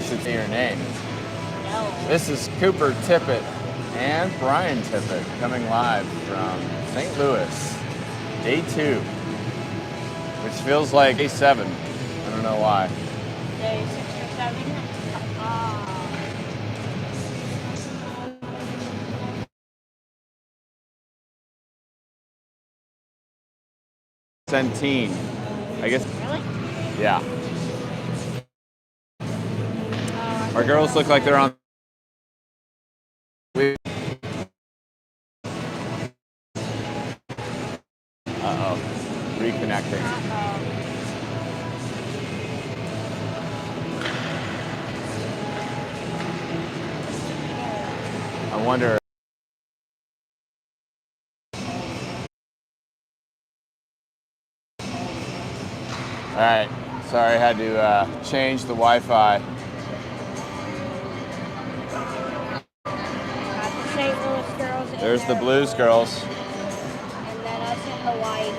should say your name. No. This is Cooper Tippett and Brian Tippett coming live from St. Louis, day 2, which feels like day 7. I don't know why. Day 6 or 7. 17. I guess. Really? Yeah. Our girls look like they're on. Uh-oh. Reconnecting. I wonder. All right. Sorry, I had to change the Wi-Fi. St. Louis girls. There's the Blues girls. And then us in Hawaii.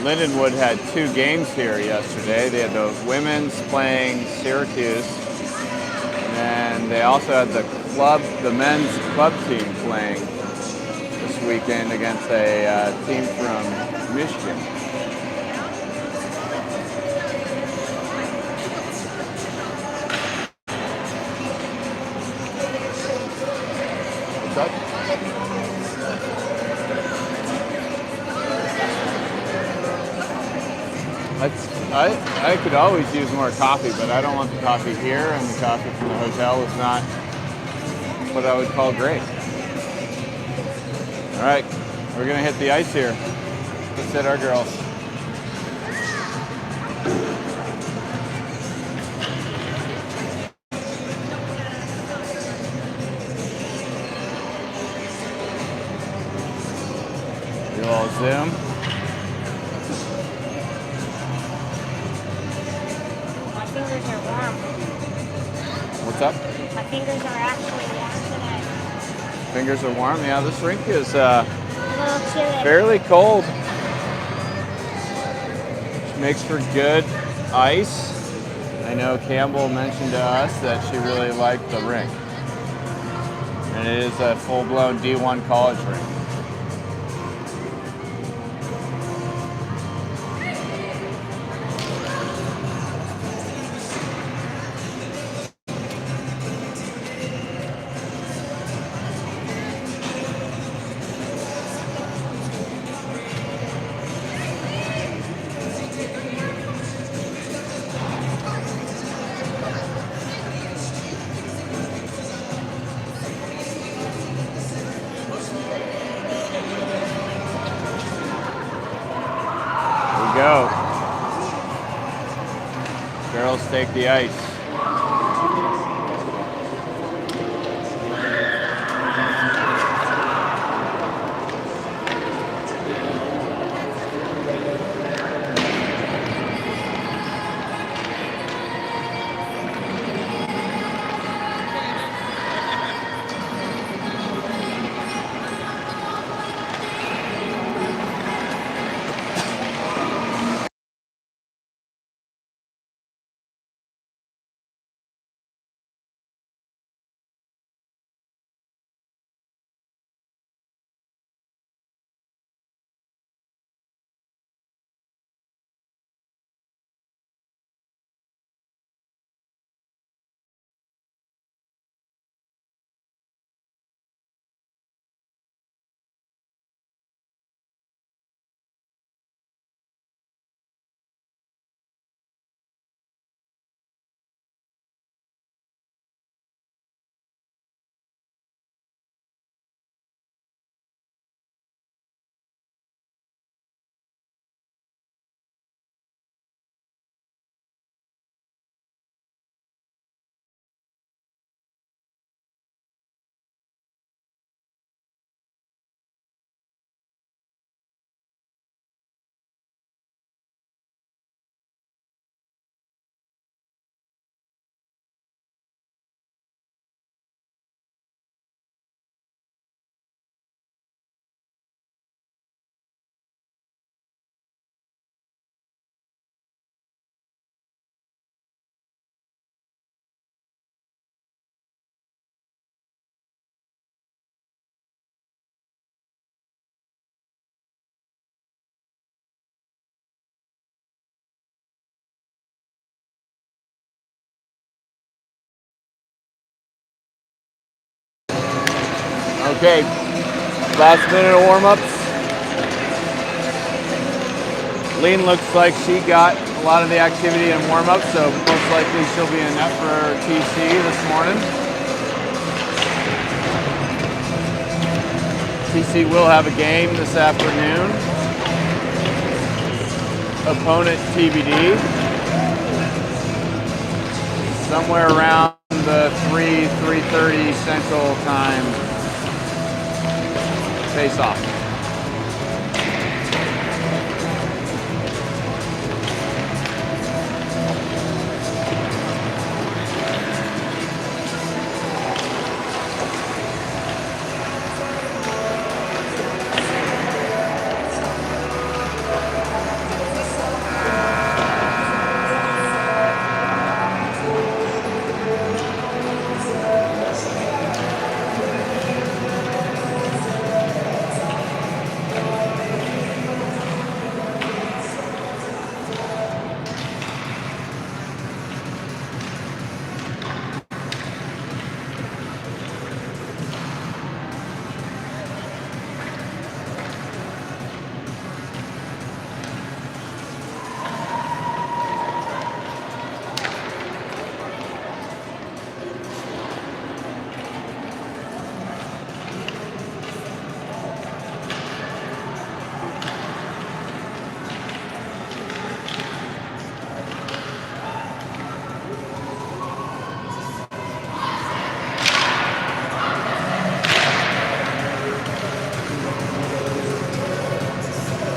Lindenwood had 2 games here yesterday. They had the women's playing Syracuse, and they also had the men's club team playing this weekend against a team from Michigan. What's up? I could always use more coffee, but I don't want the coffee here, and the coffee from the hotel is not what I would call great. All right, we're gonna hit the ice here. Let's hit our girls. Do a little zoom. My fingers are warm. What's up? My fingers are actually warm today. Fingers are warm. Yeah, this rink is A little chilly. fairly cold, which makes for good ice. I know Campbell mentioned to us that she really liked the rink, and it is a full-blown D1 college rink. Go. Girls take the ice. Okay, last minute of warm-ups. Lean looks like she got a lot of the activity in warm-up, so most likely she'll be in net for TC this morning. TC will have a game this afternoon. Opponent TBD. Somewhere around the 3:30 Central Time face-off.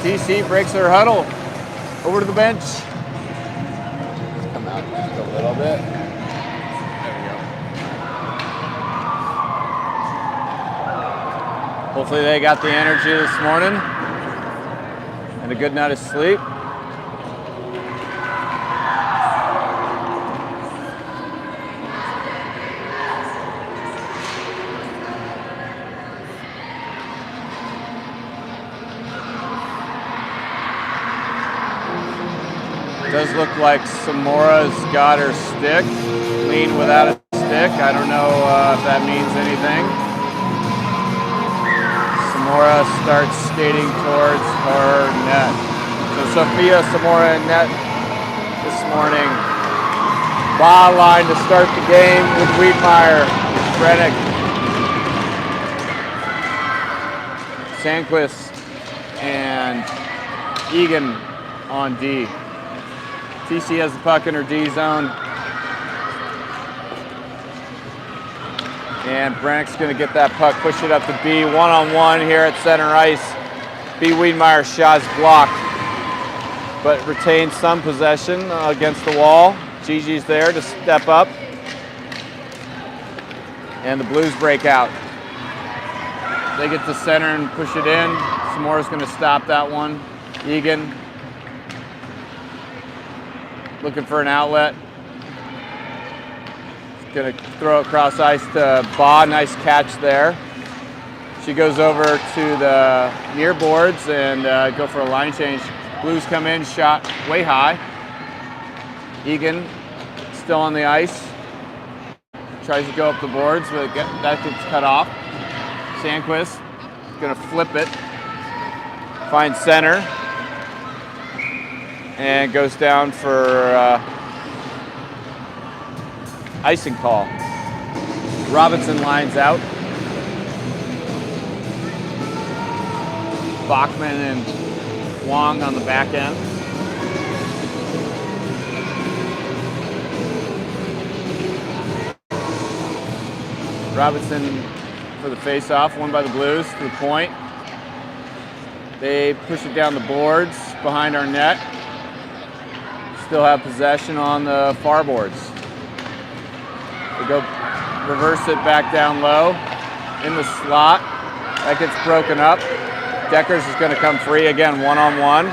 TC breaks her huddle. Over to the bench. Come out just a little bit. There we go. Hopefully they got the energy this morning and a good night of sleep. Does look like Samora's got her stick. Lean without a stick. I don't know if that means anything. Samora starts skating towards her net. So Sophia Samora in net this morning. Ball line to start the game with Wiedmeyer, Brennick, Sandquist, and Egan on D. TC has the puck in her D zone. And Brennick's gonna get that puck, push it up to B. One-on-one here at center ice. B. Wiedmeyer's shot is blocked, but retains some possession against the wall. Gigi's there to step up. And the Blues break out. They get to center and push it in. Samora's gonna stop that one. Egan looking for an outlet. Gonna throw it across ice to Ba. Nice catch there. She goes over to the near boards and go for a line change. Blues come in, shot way high. Egan still on the ice. Tries to go up the boards, but that gets cut off. Sandquist gonna flip it. Finds center. And goes down for icing call. Robinson lines out. Bachman and Wong on the back end. Robinson for the face-off, won by the Blues to the point. They push it down the boards behind our net. Still have possession on the far boards. They go reverse it back down low in the slot. That gets broken up. Deckers is going to come free again, one-on-one.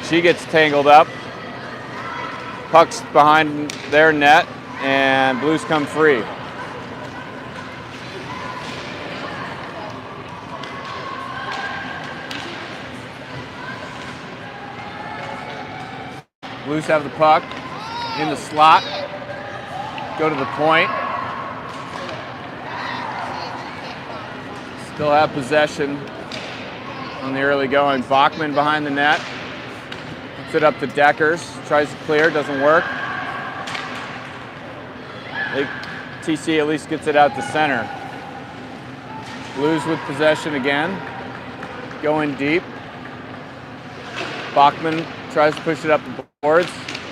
She gets tangled up. Puck's behind their net, and Blues come free. Blues have the puck in the slot. go to the point. Still have possession on the early going. Bachman behind the net. Puts it up to Deckers. Tries to clear, doesn't work. TC at least gets it out to center. Blues with possession again. Going deep. Bachman tries to push it up the boards.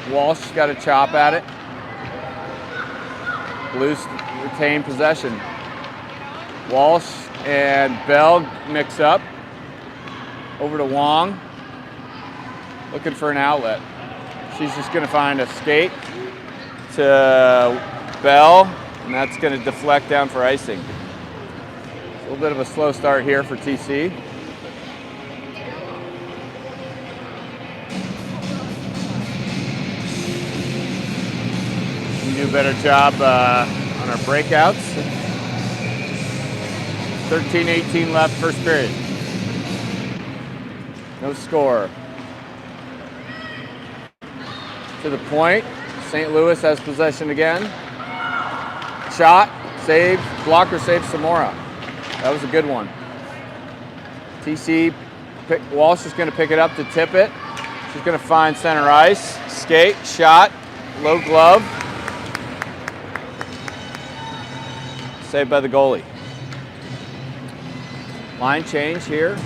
Walsh got a chop at it. Blues retain possession. Walsh and Bell mix up. Over to Wong. Looking for an outlet. She's just going to find a skate to Bell, and that's going to deflect down for icing. A little bit of a slow start here for TC. We do a better job on our breakouts. 13-18 left, first period. No score. To the point. St. Louis has possession again. Shot, save, blocker save Samora. That was a good one. TC, Walsh is going to pick it up to tip it. She's going to find center ice. Skate, shot, low glove. Saved by the goalie. Line change here.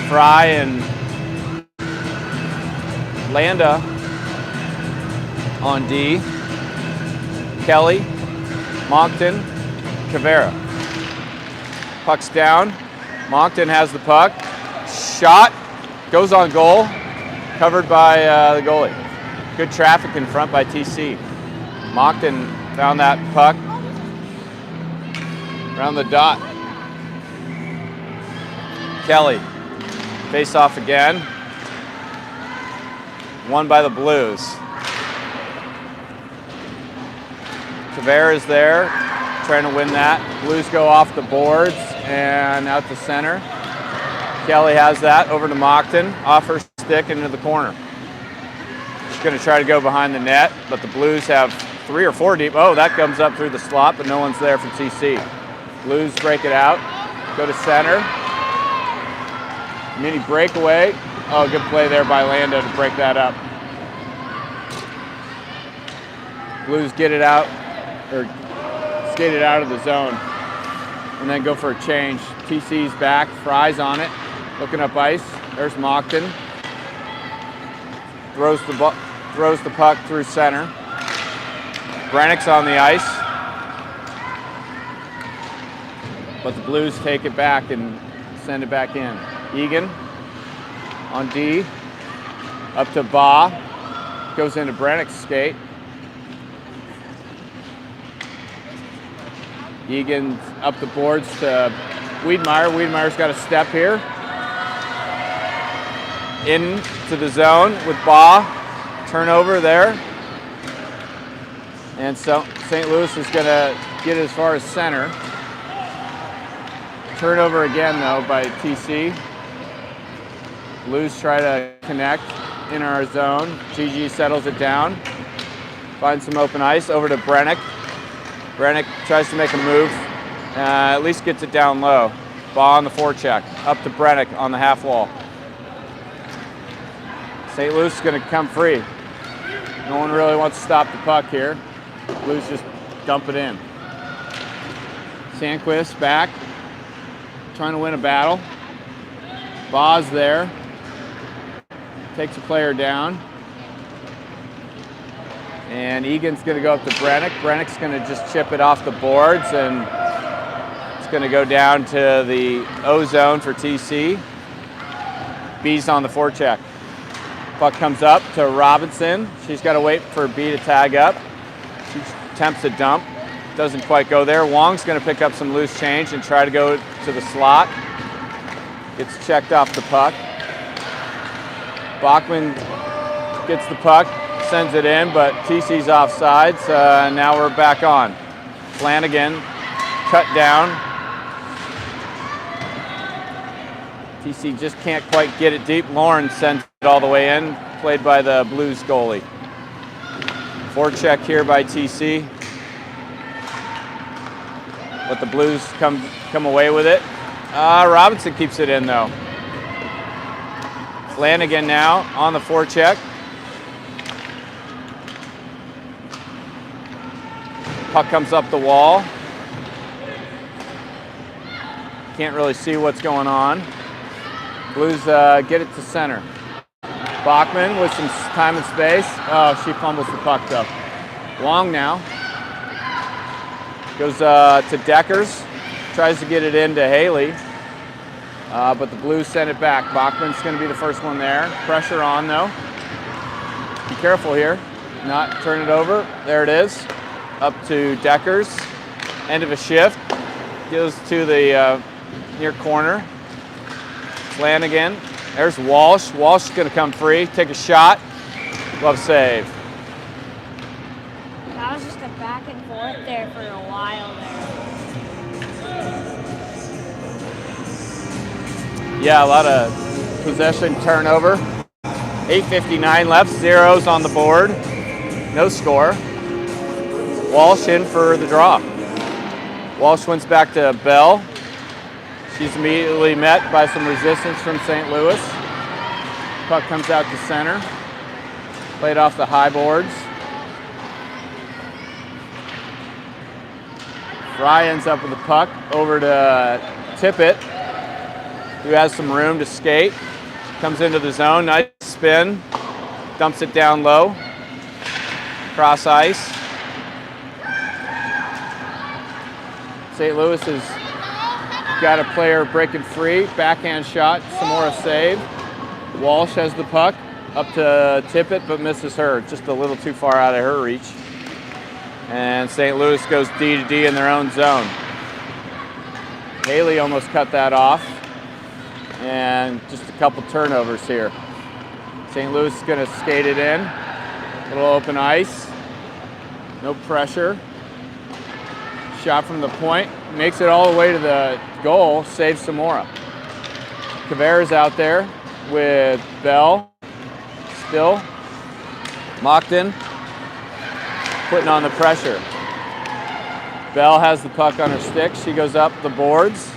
Fry and Landa on D. Kelly, Moncton, Cavera. Puck's down. Moncton has the puck. Shot, goes on goal. Covered by the goalie. Good traffic in front by TC. Moncton found that puck around the dot. Kelly, face off again. Won by the Blues. Tavares there, trying to win that. Blues go off the boards and out to center. Kelly has that, over to Moncton, off her stick into the corner. She's going to try to go behind the net, but the Blues have 3 or 4 deep. Oh, that comes up through the slot, but no one's there for TC. Blues break it out, go to center. Mini breakaway. Oh, good play there by Landa to break that up. Blues get it out, or skate it out of the zone, and then go for a change. TC's back, Fry's on it, looking up ice. There's Moncton. Throws the puck through center. Brennick's on the ice, but the Blues take it back and send it back in. Egan on D, up to Ba, goes into Brennick's skate. Egan up the boards to Wiedemeyer. Wiedemeyer's got a step here. Into the zone with Ba. Turnover there. And so St. Louis is going to get as far as center. Turnover again, though, by TC. Blues try to connect in our zone. GG settles it down. Finds some open ice. Over to Brennick. Brennick tries to make a move. At least gets it down low. Ball on the forecheck. Up to Brennick on the half wall. St. Louis is going to come free. No one really wants to stop the puck here. Blues just dump it in. Sandquist back. Trying to win a battle. Baz there. Takes a player down. And Egan's going to go up to Brennick. Brennick's going to just chip it off the boards, and it's going to go down to the O zone for TC. B's on the forecheck. Puck comes up to Robinson. She's got to wait for B to tag up. She attempts a dump. Doesn't quite go there. Wong's going to pick up some loose change and try to go to the slot. Gets checked off the puck. Bachman gets the puck, sends it in, but TC's offsides. Now we're back on. Flanagan cut down. TC just can't quite get it deep. Lauren sends it all the way in, played by the Blues goalie. Forecheck here by TC. Let the Blues come away with it. Robinson keeps it in though. Flanagan now on the forecheck. Puck comes up the wall. Can't really see what's going on. Blues get it to center. Bachman with some time and space. Oh, she fumbles the puck though. Long now. Goes to Deckers. Tries to get it into Haley. But the Blues send it back. Bachman's going to be the first one there. Pressure on though. Be careful here. Not turn it over. There it is. Up to Deckers. End of a shift. Goes to the near corner. Flanagan. There's Walsh. Walsh is going to come free. Take a shot. Glove save. That was just a back and forth there for a while there. Yeah, a lot of possession turnover. 8:59 left. Zeros on the board. No score. Walsh in for the draw. Walsh wins back to Bell. She's immediately met by some resistance from St. Louis. Puck comes out to center. Played off the high boards. Fry ends up with the puck over to Tippett, who has some room to skate. Comes into the zone, nice spin. Dumps it down low. Cross ice. St. Louis has got a player breaking free. Backhand shot, Samora save. Walsh has the puck up to Tippett, but misses her. Just a little too far out of her reach. And St. Louis goes D to D in their own zone. Haley almost cut that off. And just a couple turnovers here. St. Louis is going to skate it in. Little open ice. No pressure. Shot from the point. Makes it all the way to the goal. Saves Samora. Caveras out there with Bell. Still. Mockton putting on the pressure. Bell has the puck on her stick. She goes up the boards.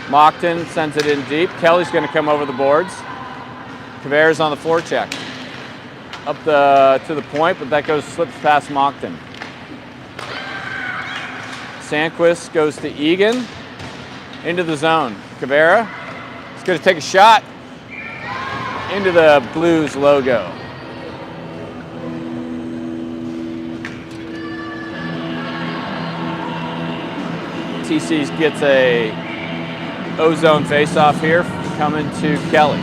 Mockton sends it in deep. Kelly's going to come over the boards. Caveras on the forecheck. Up to the point, but that slips past Mockton. Sandquist goes to Egan. Into the zone. Cavera is going to take a shot into the Blues logo. TC gets a O-zone face-off here, coming to Kelly.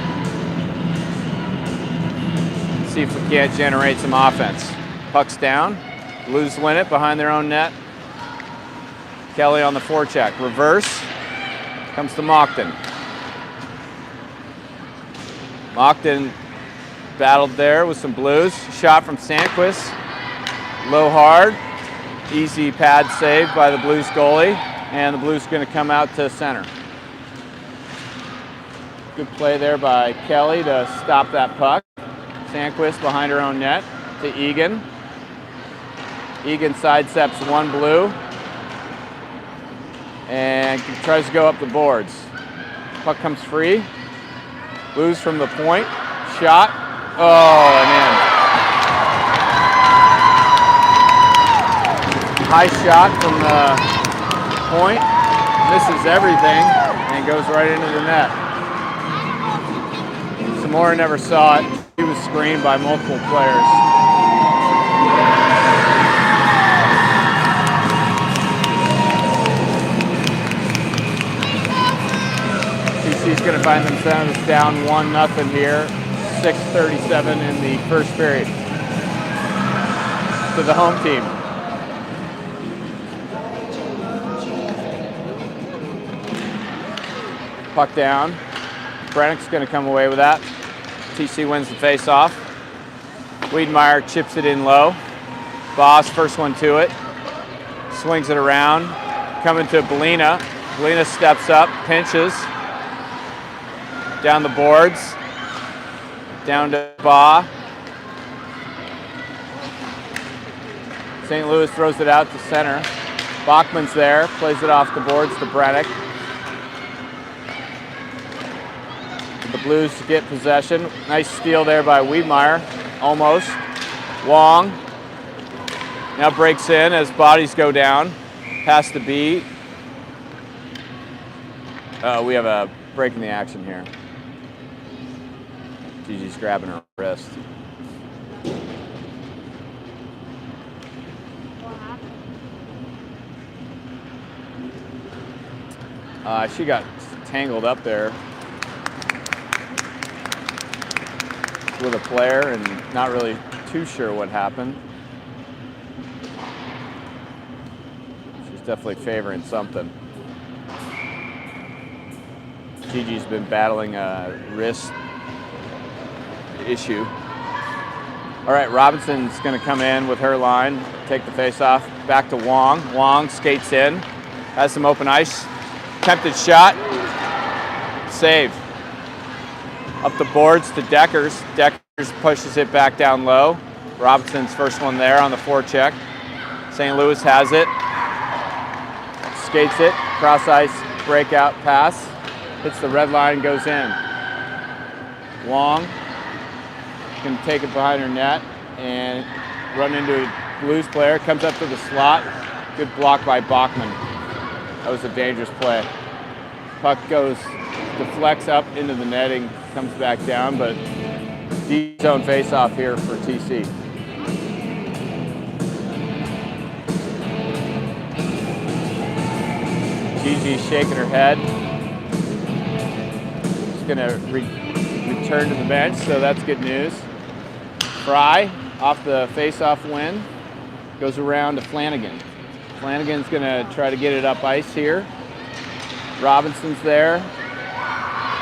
See if we can't generate some offense. Puck's down. Blues win it behind their own net. Kelly on the forecheck. Reverse. Comes to Mockton. Mockton battled there with some Blues. Shot from Sandquist. Low hard. Easy pad save by the Blues goalie. And the Blues going to come out to center. Good play there by Kelly to stop that puck. Sandquist behind her own net to Egan. Egan sidesteps one Blue and tries to go up the boards. Puck comes free. Blues from the point. Shot. Oh, and in. High shot from the point. Misses everything and goes right into the net. Samora never saw it. He was screened by multiple players. TC's going to find themselves down 1-0 here. 6:37 in the first period. To the home team. Puck down. Brennick's going to come away with that. TC wins the face-off. Wiedemeyer chips it in low. Boss, first one to it. Swings it around. Coming to Belina. Belina steps up, pinches. Down the boards. Down to Ba. St. Louis throws it out to center. Bachman's there, plays it off the boards to Brennick. The Blues get possession. Nice steal there by Wiedmeyer, almost. Wong now breaks in as bodies go down. Pass to B. We have a break in the action here. Gigi's grabbing her wrist. She got tangled up there with a player and not really too sure what happened. She's definitely favoring something. Gigi's been battling a wrist issue. All right, Robinson's going to come in with her line, take the face off, back to Wong. Wong skates in, has some open ice. Attempted shot, save. Up the boards to Deckers. Deckers pushes it back down low. Robinson's first one there on the forecheck. St. Louis has it. Skates it, cross ice, breakout pass. Hits the red line, goes in. Wong can take it behind her net and run into a Blues player. Comes up to the slot. Good block by Bachman. That was a dangerous play. Puck goes, deflects up into the netting, comes back down, but deep zone face-off here for TC. Gigi's shaking her head. She's gonna return to the bench, so that's good news. Fry off the face-off win, goes around to Flanagan. Flanagan's gonna try to get it up ice here. Robinson's there.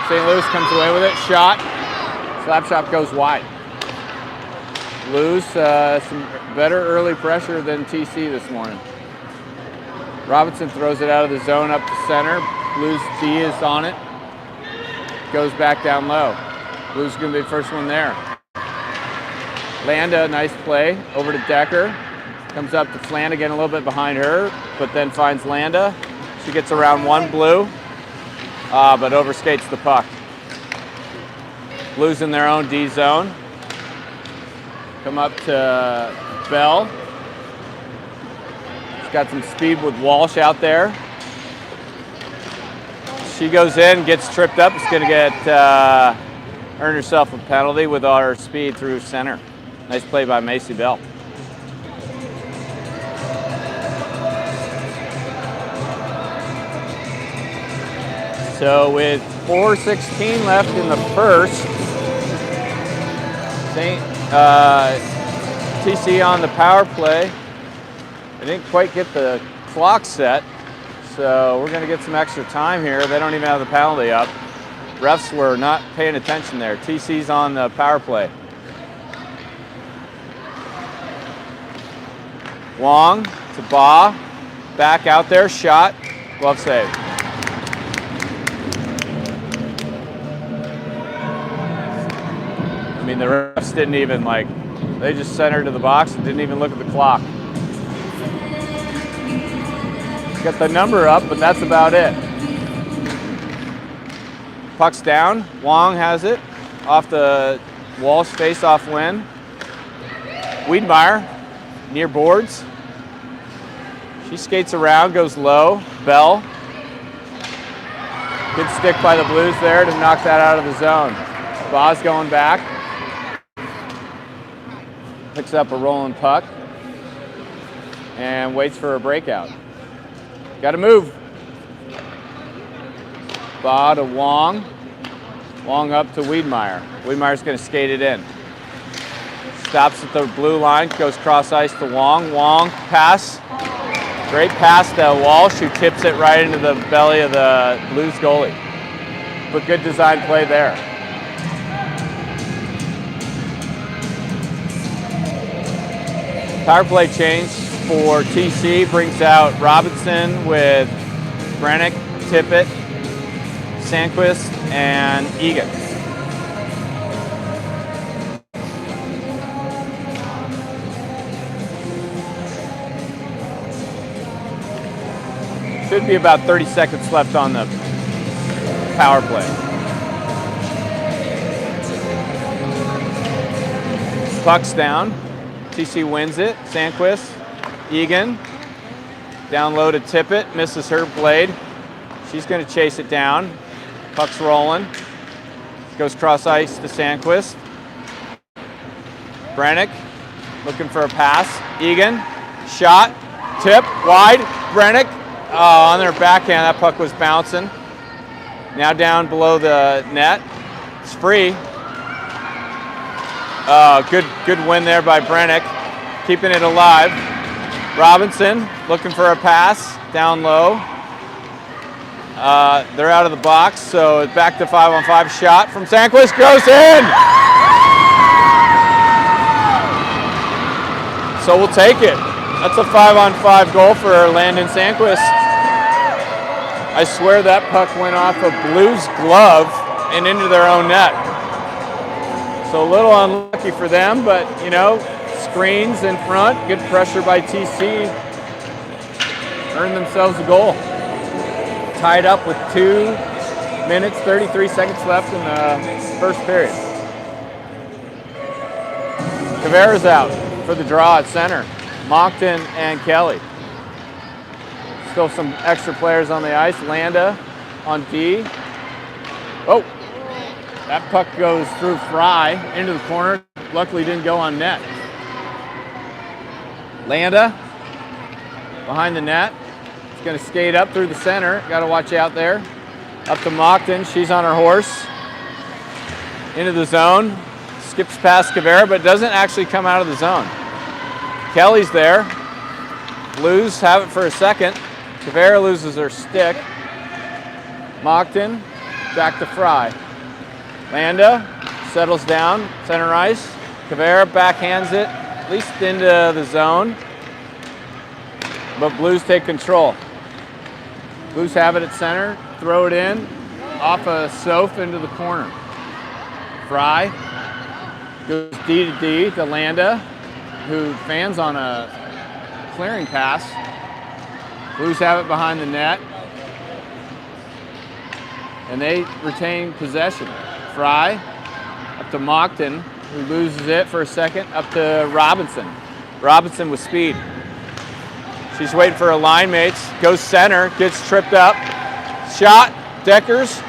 St. Louis comes away with it. Shot. Slap shot goes wide. Blues some better early pressure than TC this morning. Robinson throws it out of the zone up to center. Blues D is on it. Goes back down low. Blues gonna be the first one there. Landa, nice play. Over to Decker. Comes up to Flanagan a little bit behind her, but then finds Landa. She gets around one Blue, but overskates the puck. Blues in their own D zone. Come up to Bell. She's got some speed with Walsh out there. She goes in, gets tripped up. It's going to get earn herself a penalty with all her speed through center. Nice play by Macy Bell. So with 4:16 left in the first, TC on the power play. I didn't quite get the clock set, so we're going to get some extra time here. They don't even have the penalty up. Refs were not paying attention there. TC's on the power play. Wong to Ba, back out there, shot, glove save. I mean, the refs didn't even they just sent her to the box and didn't even look at the clock. Got the number up, but that's about it. Puck's down, Wong has it, off the Walsh face-off win. Wiedmeyer, near boards. She skates around, goes low, Bell. Good stick by the Blues there to knock that out of the zone. Ba's going back. Picks up a rolling puck and waits for a breakout. Got to move. Ba to Wong. Wong up to Wiedmeyer. Wiedmeyer's going to skate it in. Stops at the blue line, goes cross ice to Wong. Wong pass. Great pass to Walsh, who tips it right into the belly of the Blues goalie. But good design play there. Power play change for TC brings out Robinson with Brennick, Tippett, Sandquist, and Egan. Should be about 30 seconds left on the power play. Puck's down. TC wins it. Sandquist. Egan. Down low to Tippett. Misses her blade. She's going to chase it down. Puck's rolling. Goes cross ice to Sandquist. Brennick looking for a pass. Egan. Shot. Tip. Wide. Brennick. On their backhand, that puck was bouncing. Now down below the net. It's free. Good win there by Brennick. Keeping it alive. Robinson looking for a pass. Down low. They're out of the box, so it's back to 5-on-5 shot from Sandquist. Goes in! So we'll take it. That's a 5-on-5 goal for Landon Sandquist. I swear that puck went off a Blues glove and into their own net. So a little unlucky for them, but you know, screens in front, good pressure by TC, earned themselves a goal. Tied up with 2 minutes, 33 seconds left in the first period. Caveira's out for the draw at center. Moncton and Kelly. Still some extra players on the ice. Landa on D. Oh, that puck goes through Fry into the corner. Luckily didn't go on net. Landa behind the net. He's going to skate up through the center. Got to watch out there. Up to Moncton. She's on her horse. Into the zone. Skips past Caveira, but doesn't actually come out of the zone. Kelly's there. Blues have it for a second. Caveira loses her stick. Moncton back to Fry. Landa settles down, center ice. Caveira backhands it, at least into the zone. But Blues take control. Blues have it at center, throw it in, off a Soph into the corner. Fry goes D to D to Landa, who fans on a clearing pass. Blues have it behind the net, and they retain possession. Fry up to Moncton, who loses it for a second, up to Robinson. Robinson with speed. She's waiting for her line mates, goes center, gets tripped up. Shot, Deckers,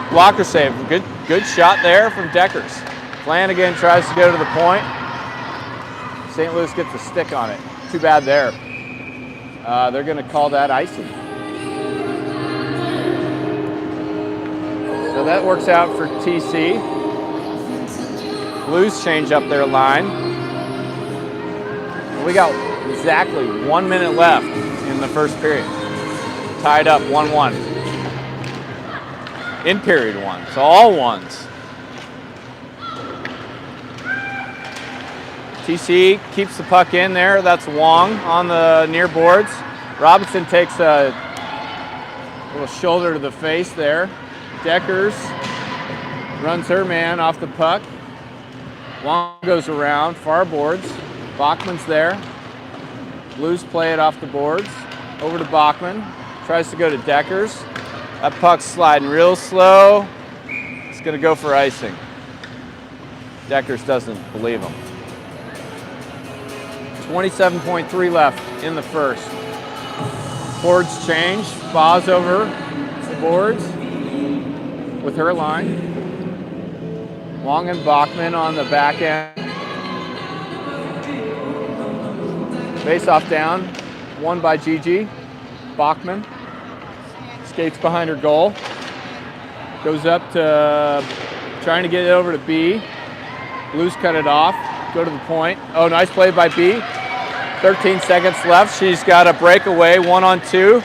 blocker save. Good shot there from Deckers. Flanagan tries to go to the point. St. Louis gets a stick on it. Too bad there. They're going to call that icing. So that works out for TC. Blues change up their line. We got exactly 1 minute left in the first period. Tied up 1-1. In period one, so all ones. TC keeps the puck in there. That's Wong on the near boards. Robinson takes a little shoulder to the face there. Deckers runs her man off the puck. Wong goes around, far boards. Bachman's there. Blues play it off the boards. Over to Bachman. Tries to go to Deckers. That puck's sliding real slow. It's going to go for icing. Deckers doesn't believe him. 27.3 left in the first. Boards change. Boz over the boards with her line. Wong and Bachman on the back end. Face-off down. Won by Gigi. Bachman skates behind her goal. Goes up to trying to get it over to B. Blues cut it off. Go to the point. Oh, nice play by B. 13 seconds left. She's got a breakaway, 1-on-2.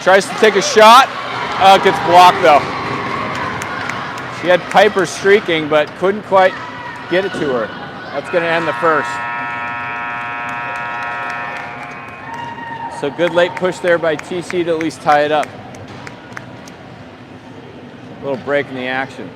Tries to take a shot. Gets blocked though. She had Piper streaking, but couldn't quite get it to her. That's going to end the first. So good late push there by TC to at least tie it up. A little break in the action.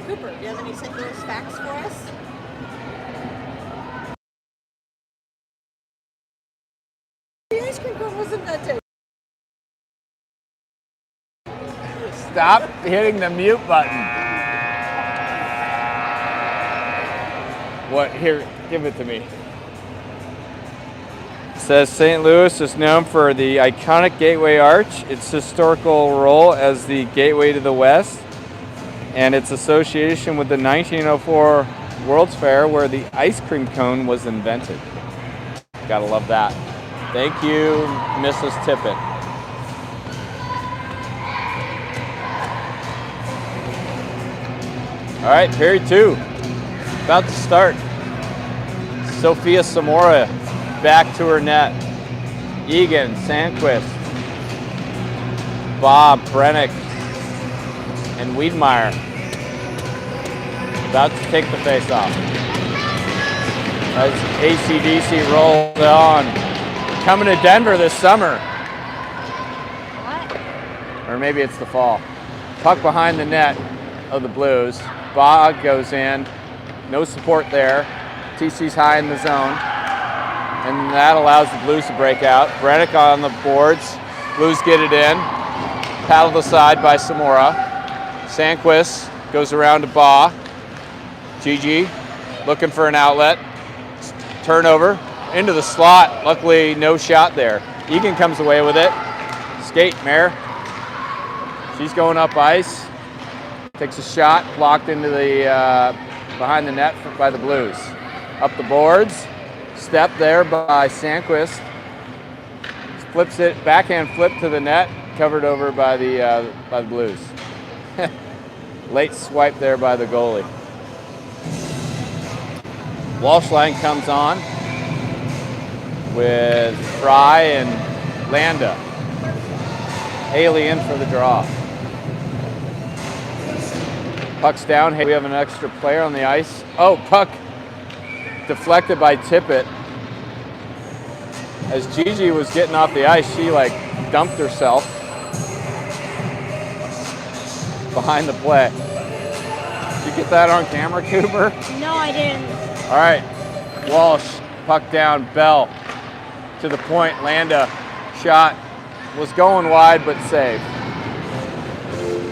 Cooper, do you have any St. Louis facts for us? The ice cream cone was invented. Stop hitting the mute button. What? Here, give it to me. It says St. Louis is known for the iconic Gateway Arch, its historical role as the gateway to the West, and its association with the 1904 World's Fair, where the ice cream cone was invented. Gotta love that. Thank you, Mrs. Tippett. All right, period 2. About to start. Sophia Samora back to her net. Egan Sandquist, Bob Brennick, and Wiedmeyer about to take the face off. As AC/DC rolls on. Coming to Denver this summer. What? Or maybe it's the fall. Puck behind the net of the Blues. Bog goes in. No support there. TC's high in the zone. And that allows the Blues to break out. Brennick on the boards. Blues get it in. Paddled aside by Samora. Sandquist goes around to Baugh. Gigi looking for an outlet. Turnover into the slot. Luckily, no shot there. Egan comes away with it. Skate, Mare. She's going up ice. Takes a shot, blocked into the behind the net by the Blues. Up the boards. Step there by Sandquist. Flips it, backhand flip to the net, covered over by the Blues. Late swipe there by the goalie. Walsh line comes on with Fry and Landa. Haley in for the draw. Puck's down. Hey, we have an extra player on the ice. Oh, puck deflected by Tippett. As Gigi was getting off the ice, she like dumped herself behind the play. Did you get that on camera, Cooper? No, I didn't. All right, Walsh, puck down, Bell to the point, Landa, shot, was going wide but saved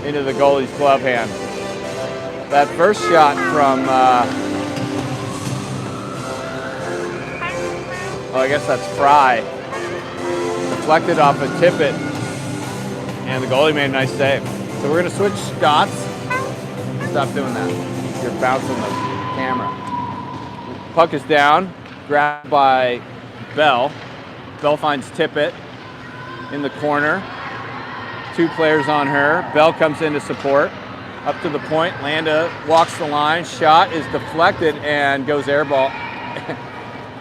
into the goalie's glove hand. That first shot from, I guess that's Fry, deflected off a Tippett, and the goalie made a nice save. So we're gonna switch shots. Stop doing that. You're bouncing the camera. Puck is down, grabbed by Bell. Bell finds Tippett in the corner. 2 players on her. Bell comes in to support. Up to the point, Landa walks the line. Shot is deflected and goes airborne.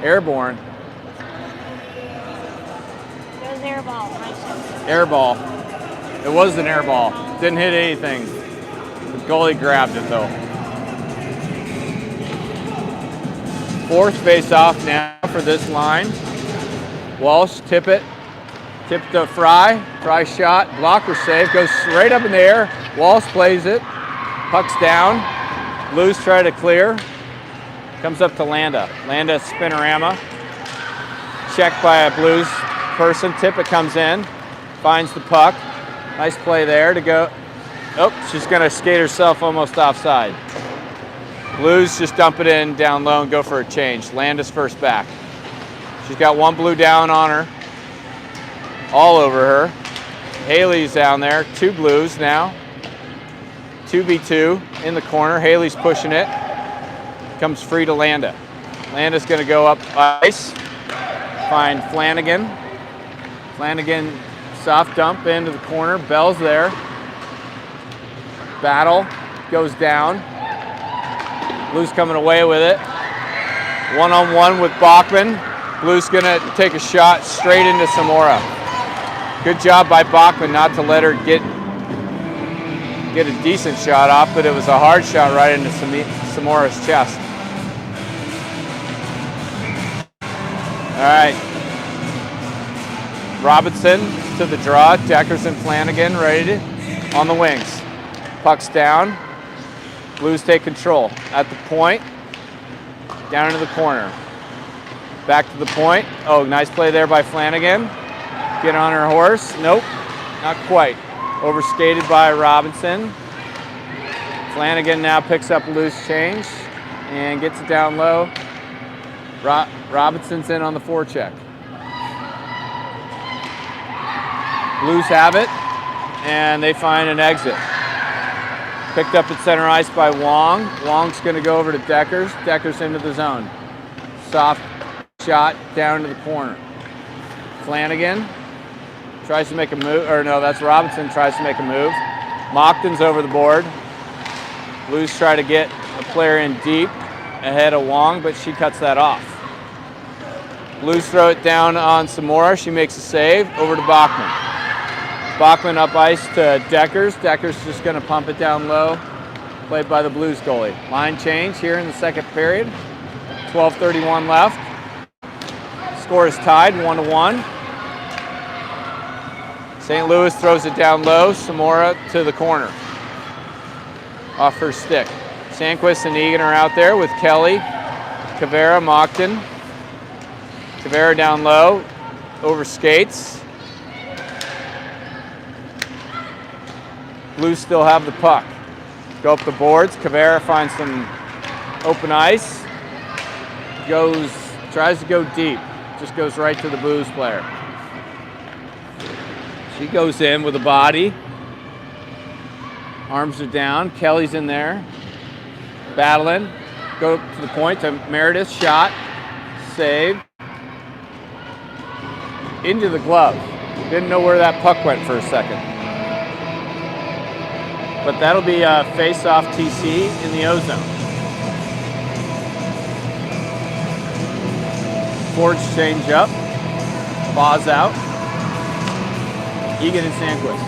Goes airball. Airball. It was an airball. Didn't hit anything. The goalie grabbed it though. 4th face-off now for this line. Walsh, Tippett, tip to Fry. Fry shot, blocker save, goes straight up in the air. Walsh plays it. Puck's down. Blues try to clear. Comes up to Landa. Landa spinorama. Checked by a Blues person. Tippett comes in, finds the puck. Nice play there to go. Oh, she's gonna skate herself almost offside. Blues just dump it in down low and go for a change. Landa's first back. She's got 1 Blue down on her. All over her. Haley's down there. 2 Blues now. 2v2 in the corner. Haley's pushing it. Comes free to Landa. Landa's gonna go up ice. Find Flanagan. Flanagan soft dump into the corner. Bell's there. Battle goes down. Blues coming away with it. 1-on-1 with Bachman. Blues gonna take a shot straight into Samora. Good job by Bachman not to let her get a decent shot off, but it was a hard shot right into Samora's chest. All right. Robinson to the draw. Deckers and Flanagan ready to, on the wings. Puck's down. Blues take control. At the point, down into the corner. Back to the point. Oh, nice play there by Flanagan. Get on her horse. Nope, not quite. Overskated by Robinson. Flanagan now picks up a loose change and gets it down low. Robinson's in on the forecheck. Blues have it, and they find an exit. Picked up at center ice by Wong. Wong's going to go over to Deckers. Deckers into the zone. Soft shot down to the corner. Flanagan tries to make a move, or no, that's Robinson tries to make a move. Mockton's over the board. Blues try to get a player in deep ahead of Wong, but she cuts that off. Blues throw it down on Samora. She makes a save. Over to Bachman. Bachman up ice to Deckers. Deckers just going to pump it down low. Played by the Blues goalie. Line change here in the second period. 12:31 left. Score is tied 1-1. St. Louis throws it down low. Samora to the corner. Off her stick. Sandquist and Egan are out there with Kelly, Kavera, Mockton. Kavera down low, over skates. Blues still have the puck. Go up the boards. Kavera finds some open ice. Tries to go deep. Just goes right to the Blues player. She goes in with a body. Arms are down. Kelly's in there. Battling. Go to the point to Meredith. Shot. Save. Into the glove. Didn't know where that puck went for a second. But that'll be a face-off TC in the O-zone. Forge change up. Ball's out. Egan and Sandquist.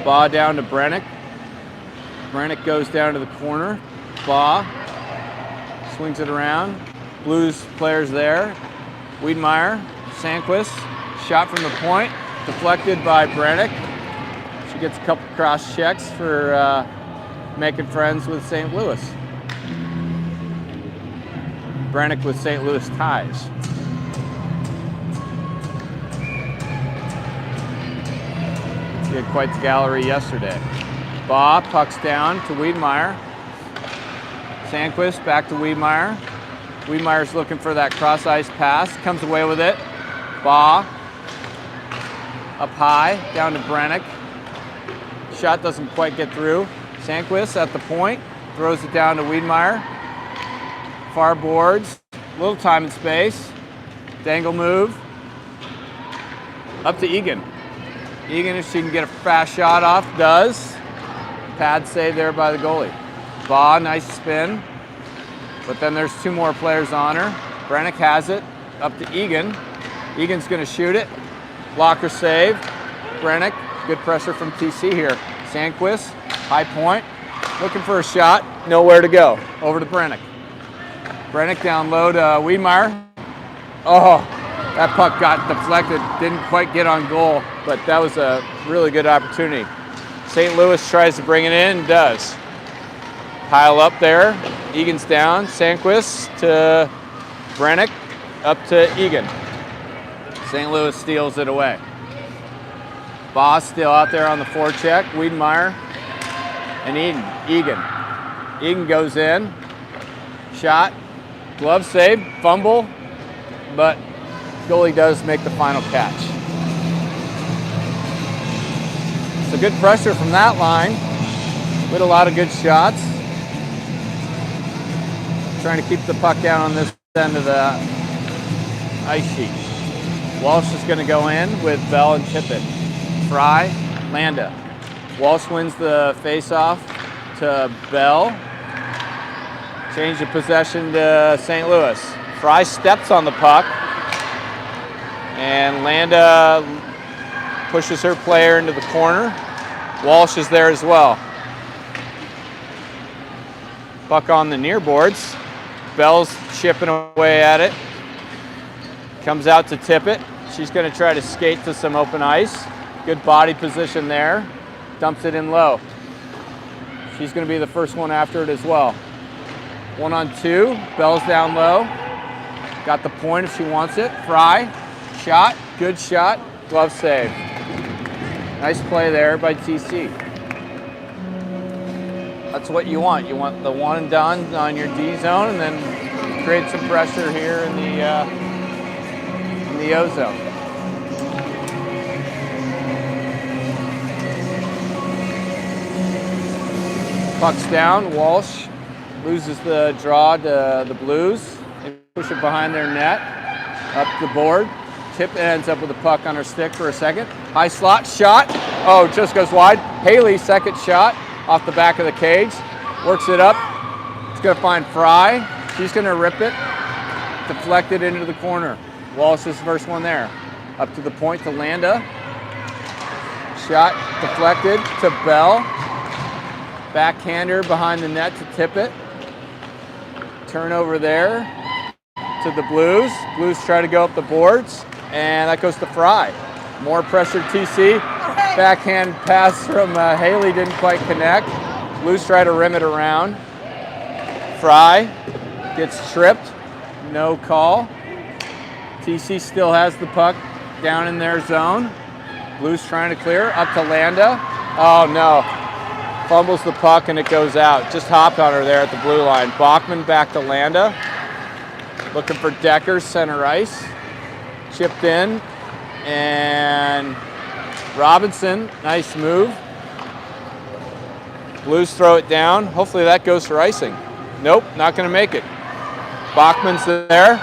Baugh down to Brennick. Brennick goes down to the corner. Baugh swings it around. Blues players there. Wiedemeyer, Sandquist, shot from the point, deflected by Brennick. She gets a couple cross checks for making friends with St. Louis. Brennick with St. Louis ties. She had quite the gallery yesterday. Baugh pucks down to Wiedemeyer. Sandquist back to Wiedemeyer. Wiedemeyer's looking for that cross-ice pass. Comes away with it. Baugh up high, down to Brennick. Shot doesn't quite get through. Sandquist at the point. Throws it down to Wiedemeyer. Far boards. Little time and space. Dangle move. Up to Egan. Egan, if she can get a fast shot off, does. Pad save there by the goalie. Baugh, nice spin. But then there's two more players on her. Brennick has it. Up to Egan. Egan's going to shoot it. Blocker save. Brennick, good pressure from TC here. Sandquist, high point. Looking for a shot. Nowhere to go. Over to Brennick. Brennick down low to Wiedemeyer. Oh, that puck got deflected. Didn't quite get on goal, but that was a really good opportunity. St. Louis tries to bring it in, does. Pile up there. Egan's down. Sandquist to Brennick. Up to Egan. St. Louis steals it away. Baugh still out there on the forecheck. Wiedemeyer and Egan. Egan goes in. Shot. Glove save. Fumble. But goalie does make the final catch. So good pressure from that line. With a lot of good shots. Trying to keep the puck down on this end of the ice sheet. Walsh is going to go in with Bell and Tippett. Fry, Landa. Walsh wins the face-off to Bell. Change of possession to St. Louis. Fry steps on the puck. And Landa pushes her player into the corner. Walsh is there as well. Puck on the near boards. Bell's chipping away at it. Comes out to Tippett. She's going to try to skate to some open ice. Good body position there. Dumps it in low. She's going to be the first one after it as well. 1-on-2. Bell's down low. Got the point if she wants it. Fry. Shot. Good shot. Glove save. Nice play there by TC. That's what you want. You want the one and done on your D zone, and then create some pressure here in the O zone. Puck's down. Walsh loses the draw to the Blues. They push it behind their net. Up the board. Tip ends up with the puck on her stick for a second. High slot shot. Oh, just goes wide. Haley, second shot off the back of the cage. Works it up. It's going to find Fry. She's going to rip it. Deflected into the corner. Walsh is the first one there. Up to the point to Landa. Shot deflected to Bell. Backhander behind the net to tip it. Turnover there to the Blues. Blues try to go up the boards, and that goes to Fry. More pressure, TC. Backhand pass from Haley didn't quite connect. Blues try to rim it around. Fry gets tripped. No call. TC still has the puck down in their zone. Blues trying to clear. Up to Landa. Oh, no. Fumbles the puck and it goes out. Just hopped on her there at the blue line. Bachman back to Landa. Looking for Deckers, center ice. Chipped in. And Robinson, nice move. Blues throw it down. Hopefully that goes for icing. Nope, not going to make it. Bachman's there.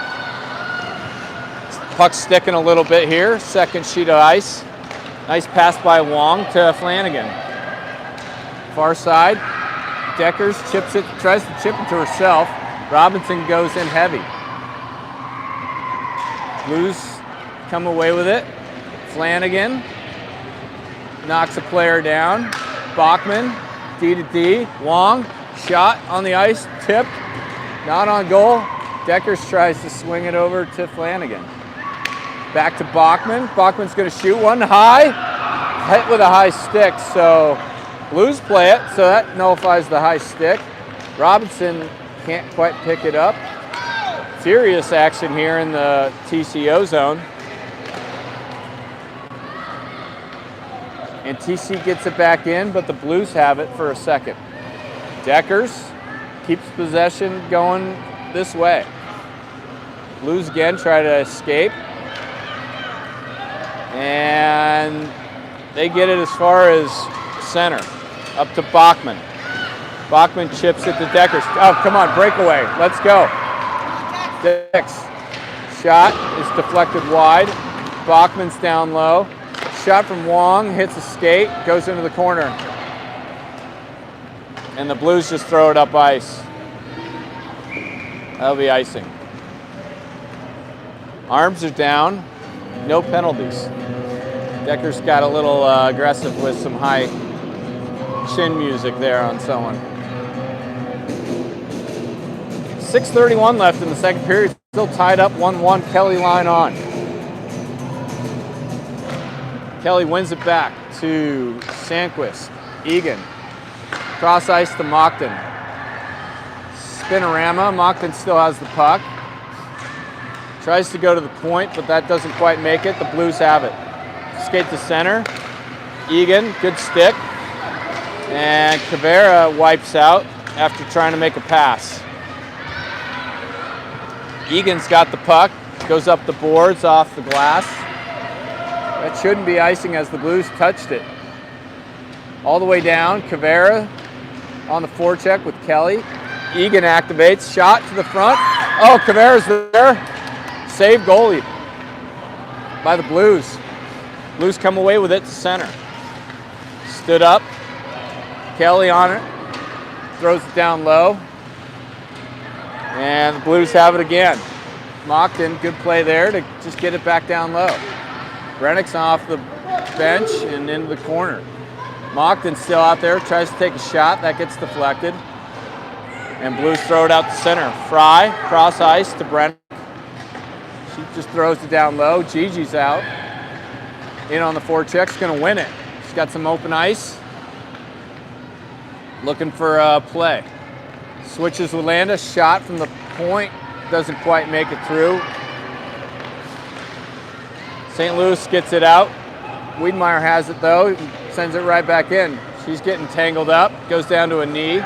Puck's sticking a little bit here. Second sheet of ice. Nice pass by Wong to Flanagan. Far side. Deckers chips it, tries to chip it to herself. Robinson goes in heavy. Blues come away with it. Flanagan knocks a player down. Bachman, D to D. Wong, shot on the ice, tipped, not on goal. Deckers tries to swing it over to Flanagan. Back to Bachman. Bachman's going to shoot one high. Hit with a high stick, so Blues play it, so that nullifies the high stick. Robinson can't quite pick it up. Furious action here in the TCO zone. And TC gets it back in, but the Blues have it for a second. Deckers keeps possession going this way. Blues again try to escape. And they get it as far as center. Up to Bachman. Bachman chips it to Deckers. Oh, come on, breakaway. Let's go. Dix. Shot is deflected wide. Bachman's down low. Shot from Wong, hits a skate, goes into the corner. And the Blues just throw it up ice. That'll be icing. Arms are down, no penalties. Decker's got a little aggressive with some high chin music there on someone. 6:31 left in the second period, still tied up 1-1, Kelly line on. Kelly wins it back to Sandquist. Egan. Cross ice to Moncton. Spinorama. Moncton still has the puck. Tries to go to the point, but that doesn't quite make it. The Blues have it. Skate to center. Egan, good stick. And Caveira wipes out after trying to make a pass. Egan's got the puck. Goes up the boards off the glass. That shouldn't be icing as the Blues touched it. All the way down, Caveira on the forecheck with Kelly. Egan activates, shot to the front. Oh, Caveira's there. Save goalie by the Blues. Blues come away with it to center. Stood up. Kelly on it. Throws it down low. And the Blues have it again. Moncton, good play there to just get it back down low. Brennick's off the bench and into the corner. Moncton's still out there, tries to take a shot. That gets deflected. And Blues throw it out to center. Fry, cross ice to Brennick. She just throws it down low. Gigi's out. In on the forecheck, she's going to win it. She's got some open ice. Looking for a play. Switches with Landa, shot from the point, doesn't quite make it through. St. Louis gets it out. Wiedemeyer has it though, sends it right back in. She's getting tangled up, goes down to a knee.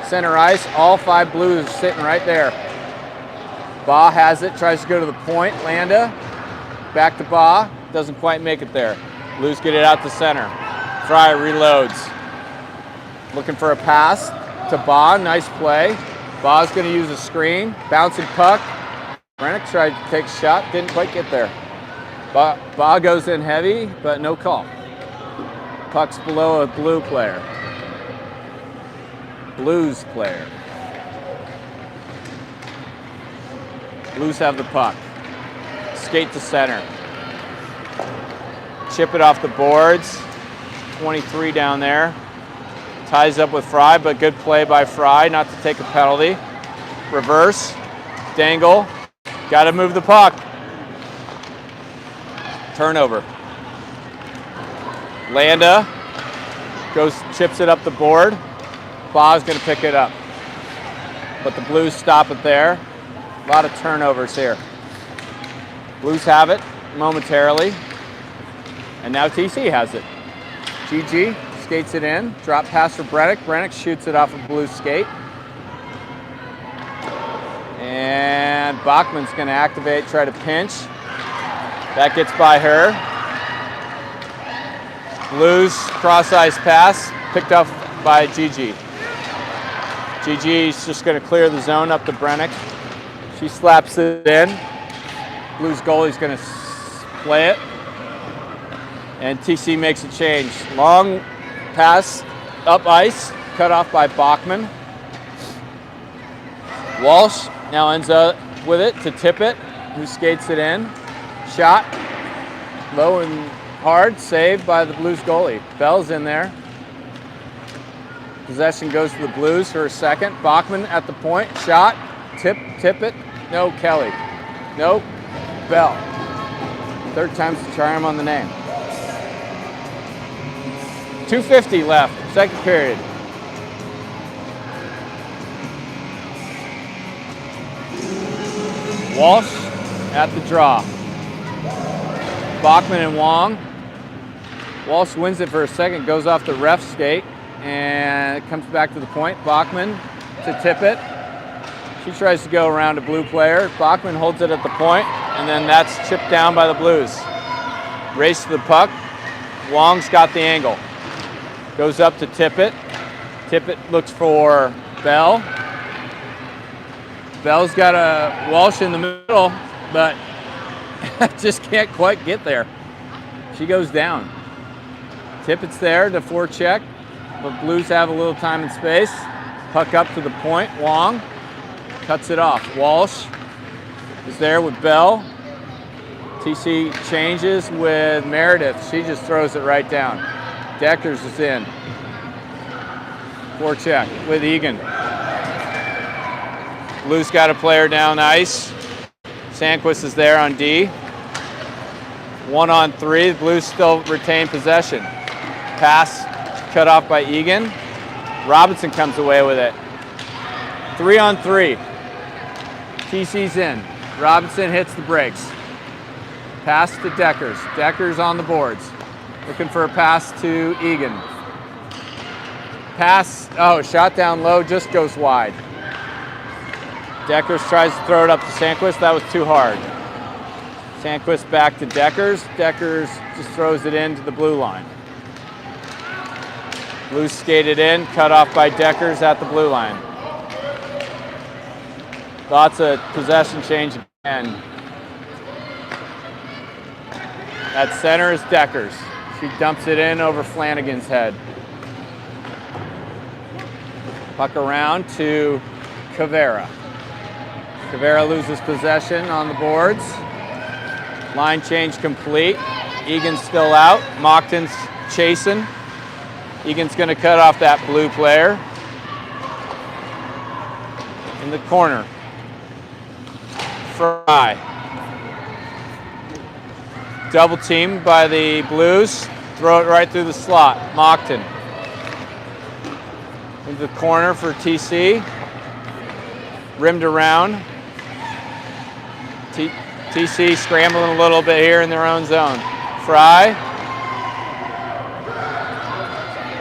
Center ice, all 5 Blues are sitting right there. Baugh has it, tries to go to the point. Landa, back to Baugh, doesn't quite make it there. Blues get it out to center. Fry reloads. Looking for a pass to Baugh, nice play. Baugh's gonna use a screen, bouncing puck. Brennick tried to take a shot, didn't quite get there. Baugh goes in heavy, but no call. Puck's below a Blue player. Blues player. Blues have the puck. Skate to center. Chip it off the boards. 23 down there. Ties up with Fry, but good play by Fry not to take a penalty. Reverse. Dangle. Got to move the puck. Turnover. Landa chips it up the board. Baugh's going to pick it up. But the Blues stop it there. A lot of turnovers here. Blues have it momentarily. And now TC has it. GG skates it in. Drop pass for Brennick. Brennick shoots it off a Blue skate. And Bachman's going to activate, try to pinch. That gets by her. Blues cross-ice pass, picked up by Gigi. Gigi's just going to clear the zone up to Brennick. She slaps it in. Blues goalie's going to play it. And TC makes a change. Long pass up ice, cut off by Bachman. Walsh now ends up with it to Tippett, who skates it in. Shot, low and hard, saved by the Blues goalie. Bell's in there. Possession goes to the Blues for a second. Bachman at the point, shot, Tippett, no, Kelly. Nope, Bell. Third time's the charm on the name. 2:50 left, second period. Walsh at the draw. Bachman and Wong. Walsh wins it for a second, goes off the ref skate, and it comes back to the point. Bachman to Tippett. She tries to go around a Blue player. Bachman holds it at the point, and then that's chipped down by the Blues. Race to the puck. Wong's got the angle. Goes up to Tippett. Tippett looks for Bell. Bell's got a Walsh in the middle, but just can't quite get there. She goes down. Tippett's there to forecheck, but Blues have a little time and space. Puck up to the point. Wong cuts it off. Walsh is there with Bell. TC changes with Meredith. She just throws it right down. Deckers is in. Forecheck with Egan. Blues got a player down ice. Sandquist is there on D. 1-on-3. The Blues still retain possession. Pass cut off by Egan. Robinson comes away with it. 3-on-3. TC's in. Robinson hits the brakes. Pass to Deckers. Deckers on the boards. Looking for a pass to Egan. Pass, shot down low, just goes wide. Deckers tries to throw it up to Sandquist. That was too hard. Sandquist back to Deckers. Deckers just throws it into the blue line. Blues skated in, cut off by Deckers at the blue line. Lots of possession change again. At center is Deckers. She dumps it in over Flanagan's head. Puck around to Cavera. Cavera loses possession on the boards. Line change complete. Egan's still out. Mockton's chasing. Egan's going to cut off that Blue player. In the corner. Fry. Double teamed by the Blues. Throw it right through the slot. Mockton. the corner for TC. Rimmed around. TC scrambling a little bit here in their own zone. Fry.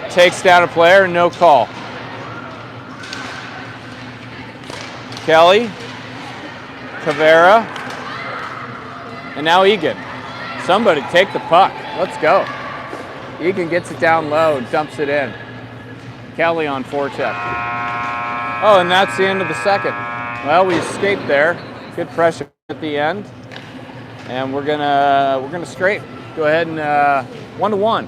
Takes down a player, no call. Kelly. Cavera. And now Egan. Somebody take the puck. Let's go. Egan gets it down low, dumps it in. Kelly on forecheck. Oh, and that's the end of the second. Well, we escaped there. Good pressure at the end, and we're gonna straight go ahead and 1-1.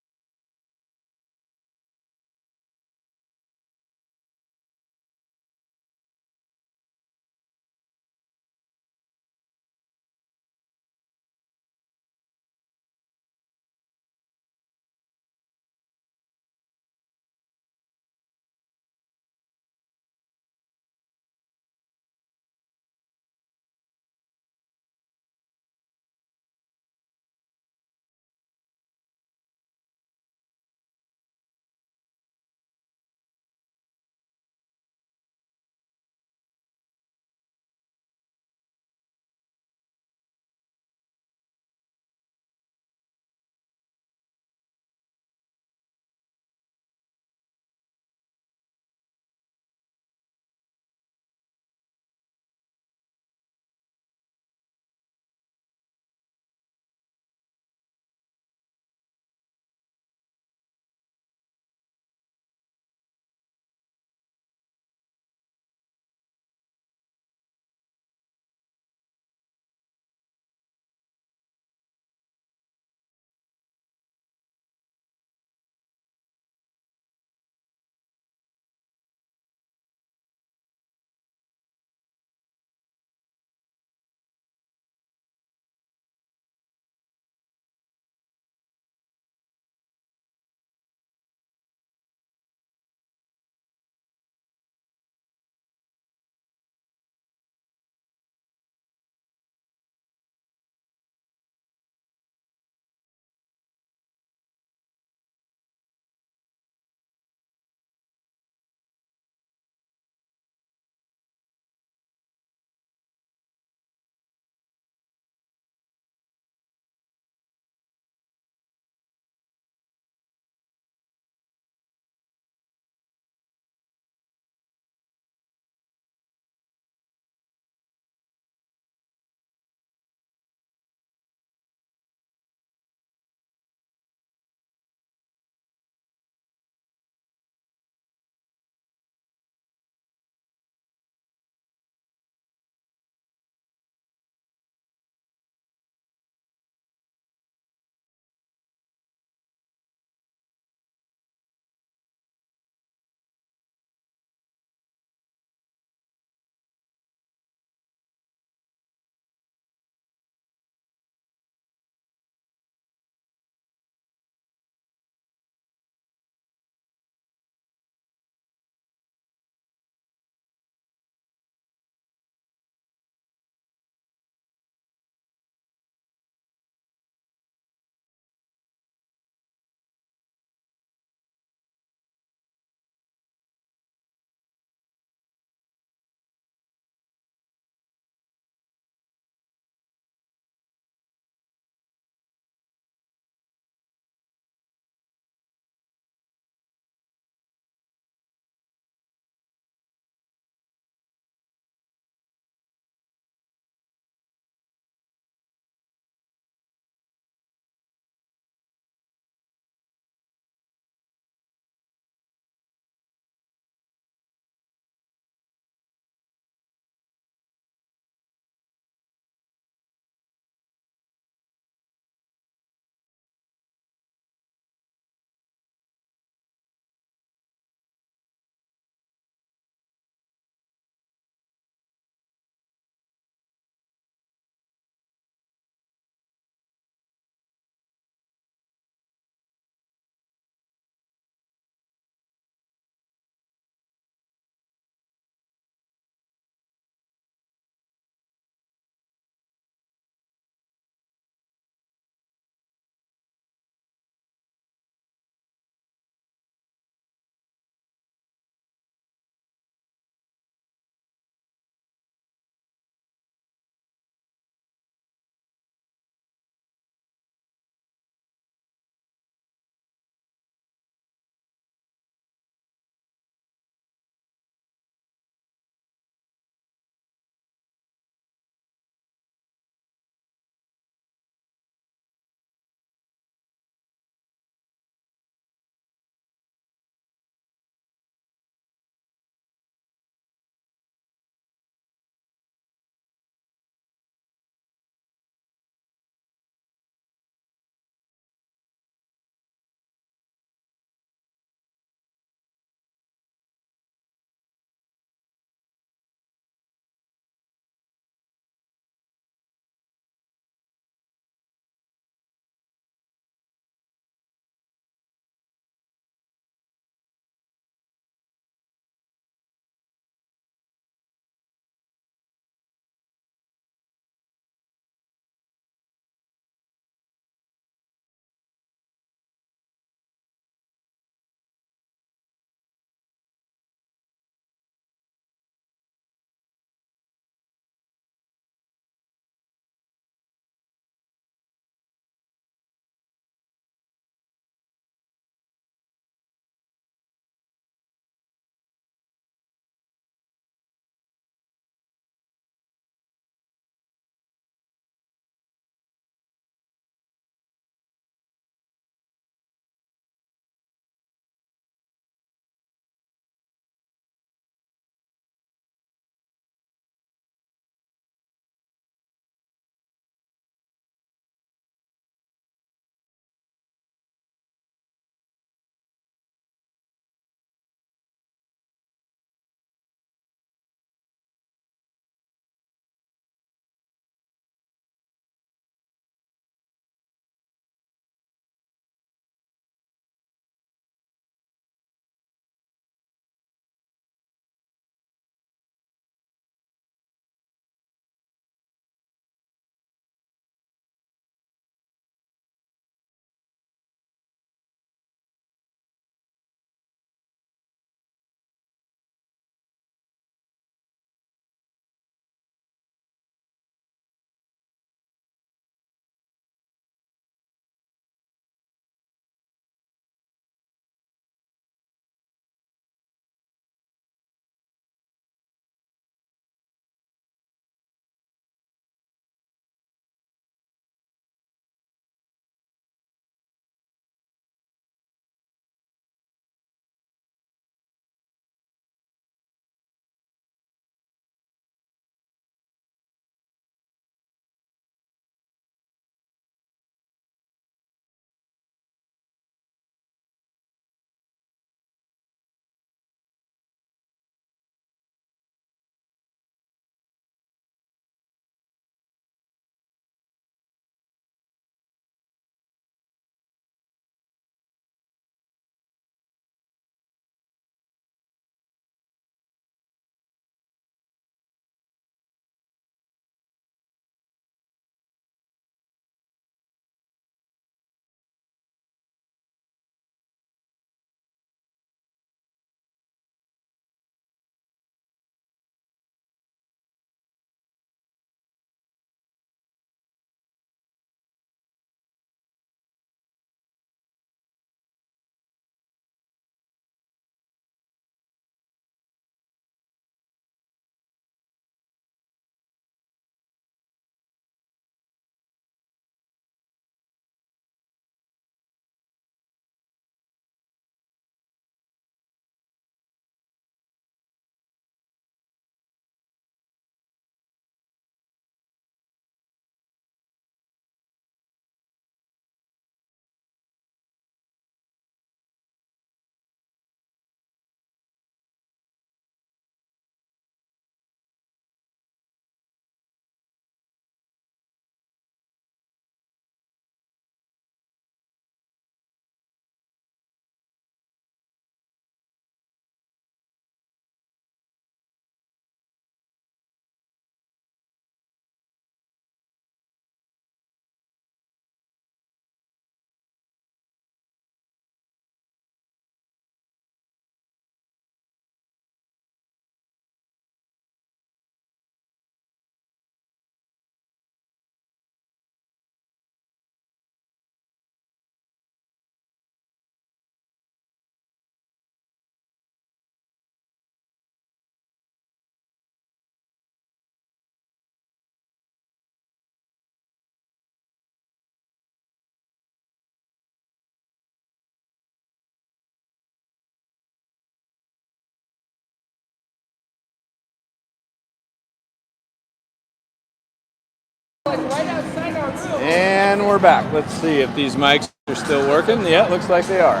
And we're back. Let's see if these mics are still working. Yeah, it looks like they are.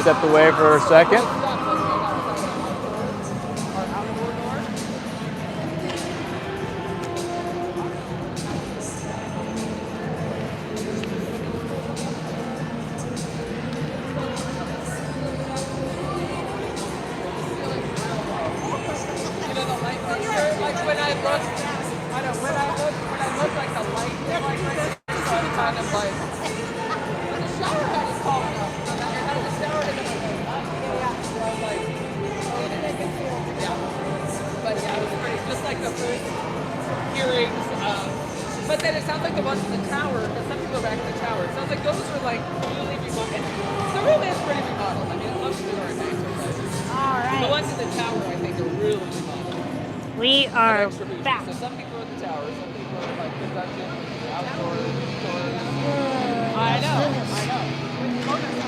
Stepped away for a second. But then it sounds like the ones in the tower, because some people go back to the tower. It sounds like those were like really remodeled. The room is pretty remodeled. I mean, it looks really nice. All right. The ones in the tower, I think, are really remodeled. We are back. So some people are in the tower, some people are like production, outdoors, stores. I know.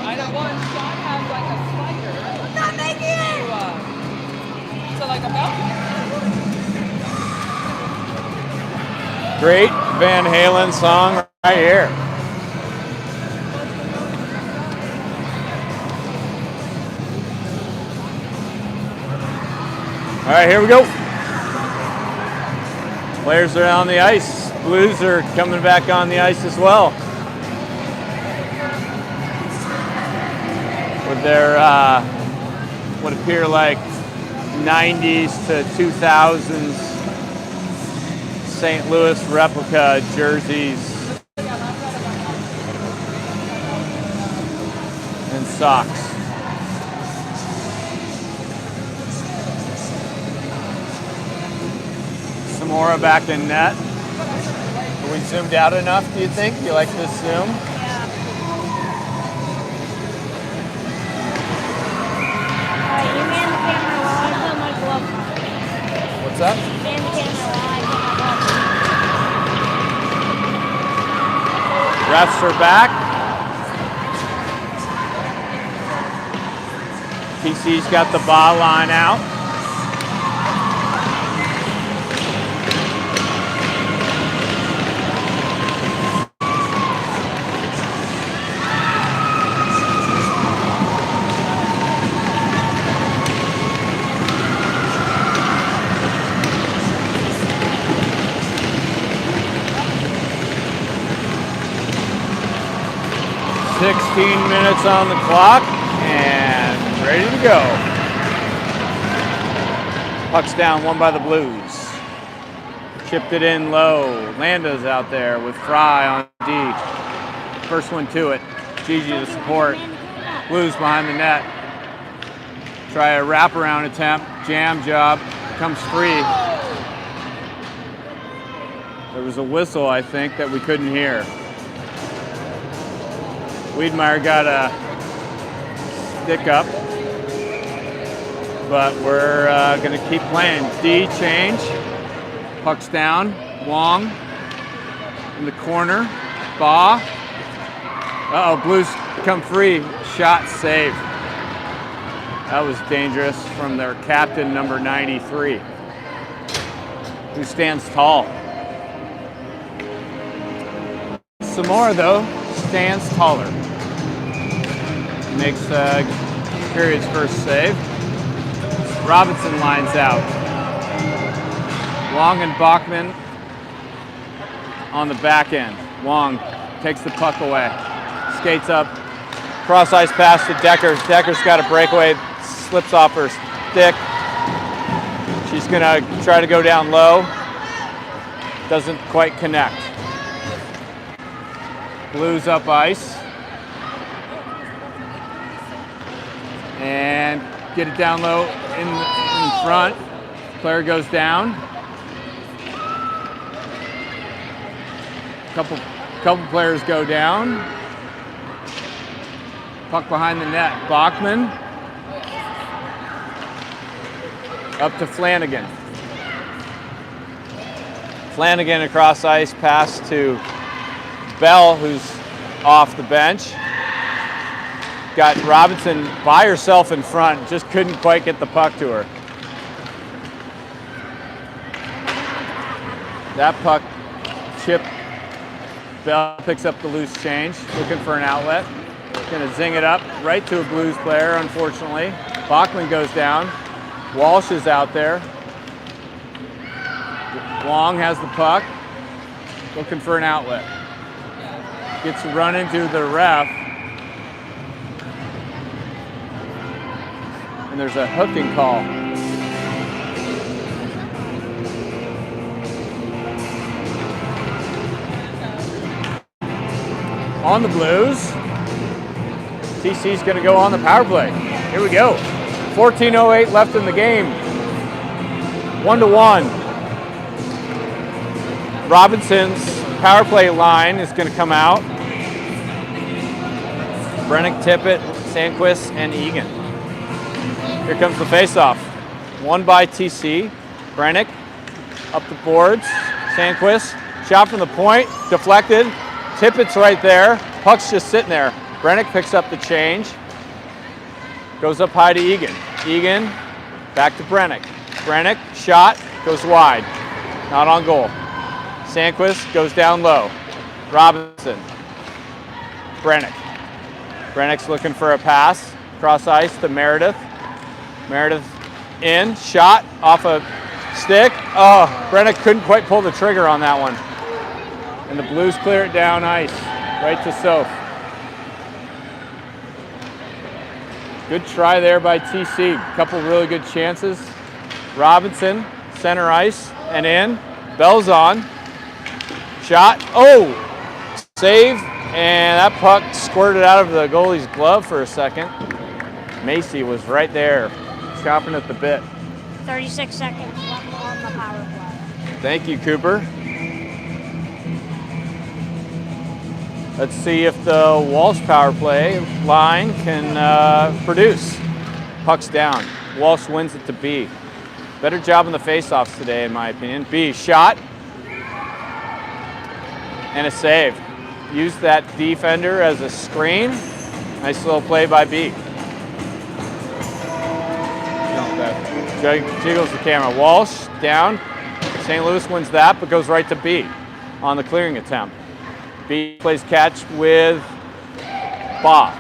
I know. One shot has like a spider. I'm not making it! So like a balcony. Great Van Halen song right here. All right, here we go. Players are on the ice. Blues are coming back on the ice as well. With their what appear like 90s to 2000s St. Louis replica jerseys and socks. Samora back in net. Are we zoomed out enough, do you think? You like this zoom? Yeah. You man the camera while I put my glove on. What's that? Man the camera while I put my glove on. Refs are back. TC's got the ball line out. Minutes on the clock and ready to go. Puck's down, won by the Blues. Chipped it in low. Landa's out there with Fry on D. First one to it. Gigi to support. Blues behind the net. Try a wraparound attempt. Jam job. Comes free. There was a whistle, I think, that we couldn't hear. Wiedmeyer got a stick up, but we're going to keep playing. D change, puck's down, Wong in the corner, Ba. Uh-oh, Blues come free, shot saved. That was dangerous from their captain, number 93, who stands tall. Samora, though, stands taller. Makes period's first save. Robinson lines out. Wong and Bachman on the back end. Wong takes the puck away. Skates up. Cross ice pass to Deckers. Deckers got a breakaway. Slips off her stick. She's gonna try to go down low. Doesn't quite connect. Blues up ice. And get it down low in front. Player goes down. Couple players go down. Puck behind the net. Bachman. Up to Flanagan. Flanagan across ice, pass to Bell, who's off the bench. Got Robinson by herself in front, just couldn't quite get the puck to her. That puck chip. Bell picks up the loose change, looking for an outlet. Gonna zing it up right to a Blues player, unfortunately. Bachman goes down. Walsh is out there. Long has the puck, looking for an outlet. Gets run into the ref. And there's a hooking call. On the Blues. TC's gonna go on the power play. Here we go. 14:08 left in the game. 1-1. Robinson's power play line is gonna come out. Brennick, Tippett, Sandquist, and Egan. Here comes the faceoff. Won by TC. Brennick up the boards. Sandquist, shot from the point, deflected. Tippett's right there. Puck's just sitting there. Brennick picks up the change. Goes up high to Egan. Egan back to Brennick. Brennick shot, goes wide. Not on goal. Sandquist goes down low. Robinson. Brennick. Brennick's looking for a pass. Cross ice to Meredith. Meredith in. Shot off a stick. Oh, Brennick couldn't quite pull the trigger on that one. And the Blues clear it down ice, right to Soph. Good try there by TC. Couple really good chances. Robinson, center ice, and in. Bell's on. Shot. Oh! Save. And that puck squirted out of the goalie's glove for a second. Macy was right there, chomping at the bit. 36 seconds left on the power play. Thank you, Cooper. Let's see if the Walsh power play line can produce. Puck's down. Walsh wins it to B. Better job in the faceoffs today, in my opinion. B, shot. And a save. Use that defender as a screen. Nice little play by B. Jiggles the camera. Walsh down. St. Louis wins that, but goes right to B on the clearing attempt. B plays catch with Baugh.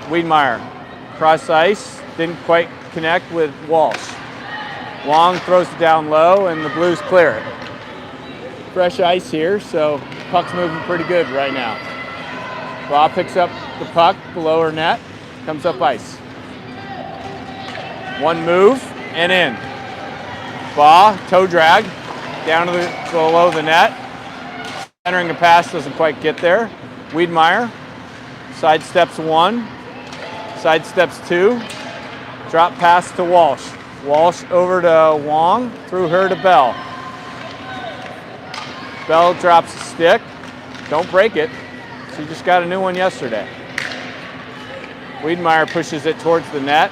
Wiedemeyer, cross ice, didn't quite connect with Walsh. Long throws it down low, and the Blues clear it. Fresh ice here, so puck's moving pretty good right now. Baugh picks up the puck below her net, comes up ice. One move and in. Baugh, toe drag, down to below the net. Entering a pass, doesn't quite get there. Wiedemeyer, sidesteps one, sidesteps two, drop pass to Walsh. Walsh over to Wong, through her to Bell. Bell drops a stick, don't break it. She just got a new one yesterday. Wiedemeyer pushes it towards the net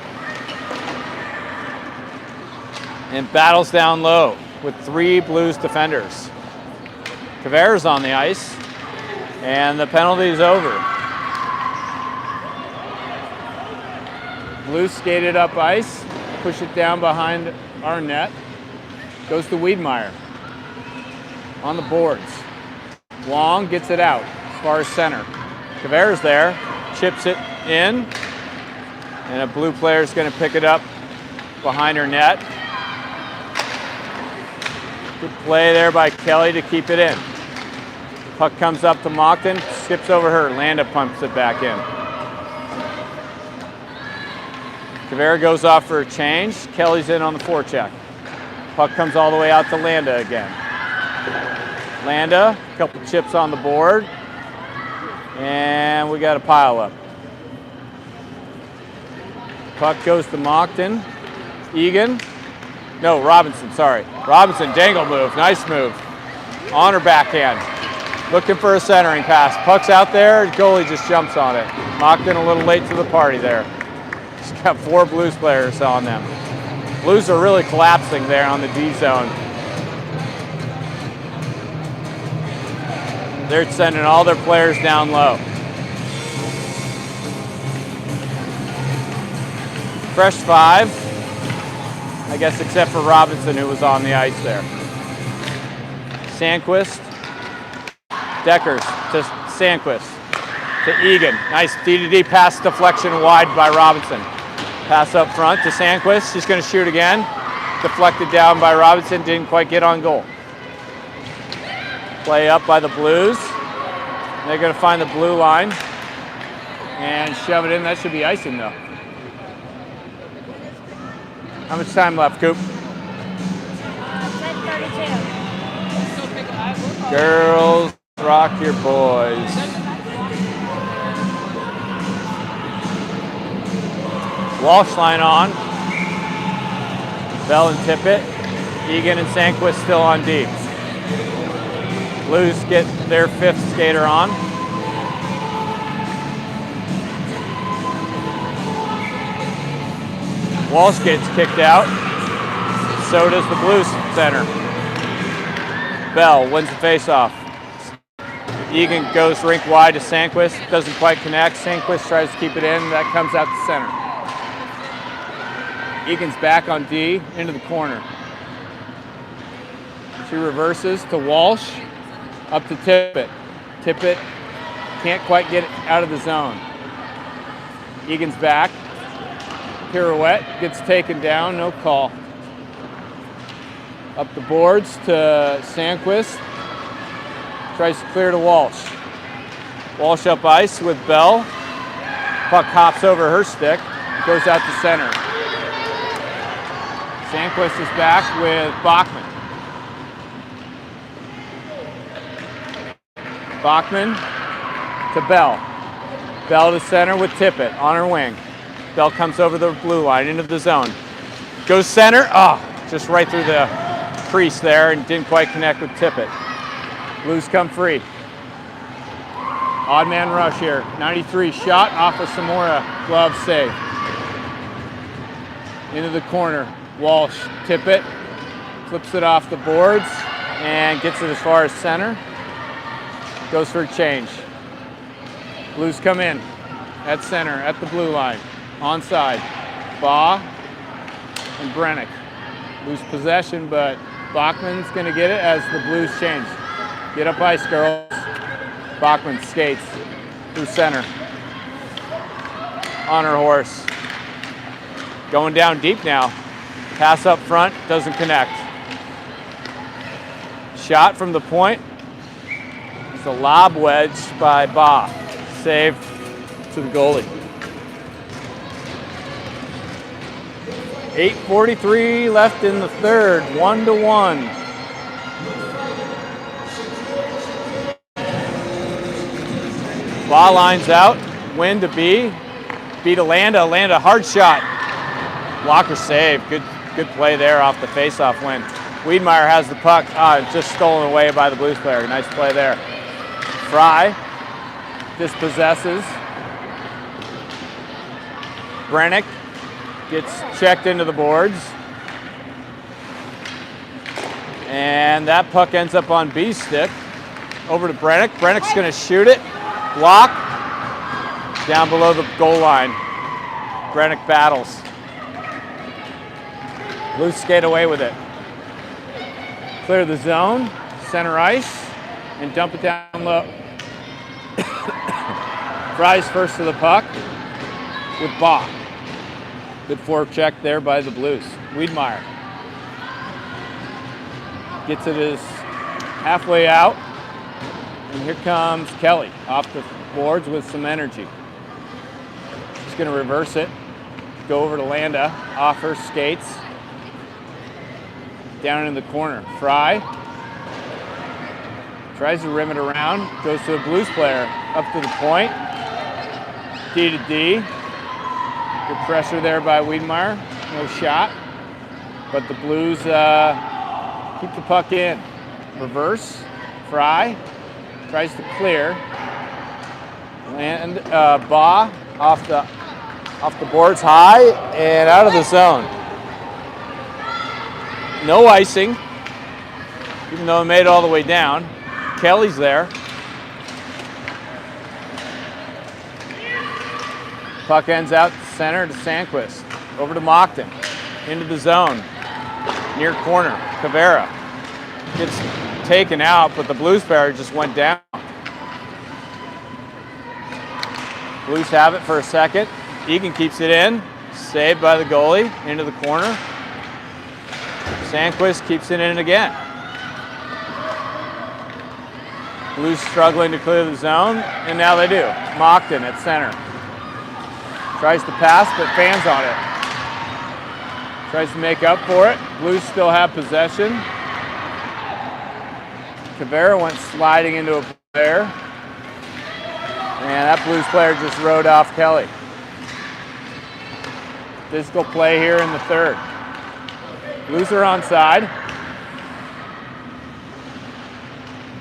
and battles down low with three Blues defenders. Tavares on the ice, and the penalty is over. Blues skated up ice, push it down behind our net. Goes to Wiedemeyer. On the boards. Long gets it out as far as center. Tavares there, chips it in, and a Blue player is going to pick it up behind her net. Good play there by Kelly to keep it in. Puck comes up to Moncton, skips over her. Landa pumps it back in. Tavera goes off for a change. Kelly's in on the forecheck. Puck comes all the way out to Landa again. Landa, a couple chips on the board. And we got a pile up. Puck goes to Moncton. Egan. No, Robinson, sorry. Robinson, dangle move, nice move. On her backhand. Looking for a centering pass. Puck's out there, goalie just jumps on it. Moncton a little late to the party there. She's got four Blues players on them. Blues are really collapsing there on the D zone. They're sending all their players down low. Fresh five, I guess except for Robinson who was on the ice there. Sandquist. Deckers to Sandquist. To Egan. Nice D-to-D pass deflection wide by Robinson. Pass up front to Sandquist. She's going to shoot again. Deflected down by Robinson. Didn't quite get on goal. Play up by the Blues. They're going to find the blue line and shove it in. That should be icing though. How much time left, Coop? 10:32. Girls, rock your boys. Walsh line on. Bell and Tippett. Egan and Sandquist still on D. Blues get their 5th skater on. Walsh gets kicked out. So does the Blues center. Bell wins the faceoff. Egan goes rink wide to Sandquist. Doesn't quite connect. Sandquist tries to keep it in. That comes out to center. Egan's back on D into the corner. She reverses to Walsh. Up to Tippett. Tippett can't quite get out of the zone. Egan's back. Pirouette gets taken down, no call. Up the boards to Sandquist. Tries to clear to Walsh. Walsh up ice with Bell. Puck hops over her stick. Goes out to center. Sandquist is back with Bachman. Bachman to Bell. Bell to center with Tippett on her wing. Bell comes over the blue line into the zone. Goes center. Oh, just right through the crease there and didn't quite connect with Tippett. Blues come free. Odd man rush here. 93 shot off of Samora. Glove save. Into the corner. Walsh. Tippett flips it off the boards and gets it as far as center. Goes for a change. Blues come in at center, at the blue line. Onside. Baugh and Brennick lose possession, but Bachman's going to get it as the Blues change. Get up ice, girls. Bachman skates through center. On her horse. Going down deep now. Pass up front, doesn't connect. Shot from the point. It's a lob wedge by Baugh. Save to the goalie. 8:43 left in the third, 1-1. Baugh lines out, win to B. B to Landa, Landa hard shot. Blocker save, good play there off the faceoff win. Wiedmeyer has the puck, just stolen away by the Blues player. Nice play there. Fry dispossesses. Brennick gets checked into the boards. And that puck ends up on B's stick. Over to Brennick. Brennick's going to shoot it. Block. Down below the goal line. Brennick battles. Blues skate away with it. Clear the zone. Center ice. And dump it down low. Fries first to the puck with Baugh. Good forecheck there by the Blues. Wiedmeyer gets it as halfway out. And here comes Kelly off the boards with some energy. She's going to reverse it. Go over to Landa. Off her skates. Down in the corner. Fry. Tries to rim it around. Goes to a Blues player. Up to the point. D to D. Good pressure there by Wiedmeyer. No shot. But the Blues keep the puck in. Reverse. Fry. Tries to clear. And Baugh off the boards high and out of the zone. No icing, even though it made it all the way down. Kelly's there. Puck ends out to center to Sandquist. Over to Mockton. Into the zone. Near corner. Cavera gets taken out, but the Blues player just went down. Blues have it for a second. Egan keeps it in. Saved by the goalie into the corner. Sandquist keeps it in again. Blues struggling to clear the zone, and now they do. Mockton at center. Tries to pass, but fans on it. Tries to make up for it. Blues still have possession. Caveira went sliding into a player. And that Blues player just rode off Kelly. Physical play here in the third. Blues are onside.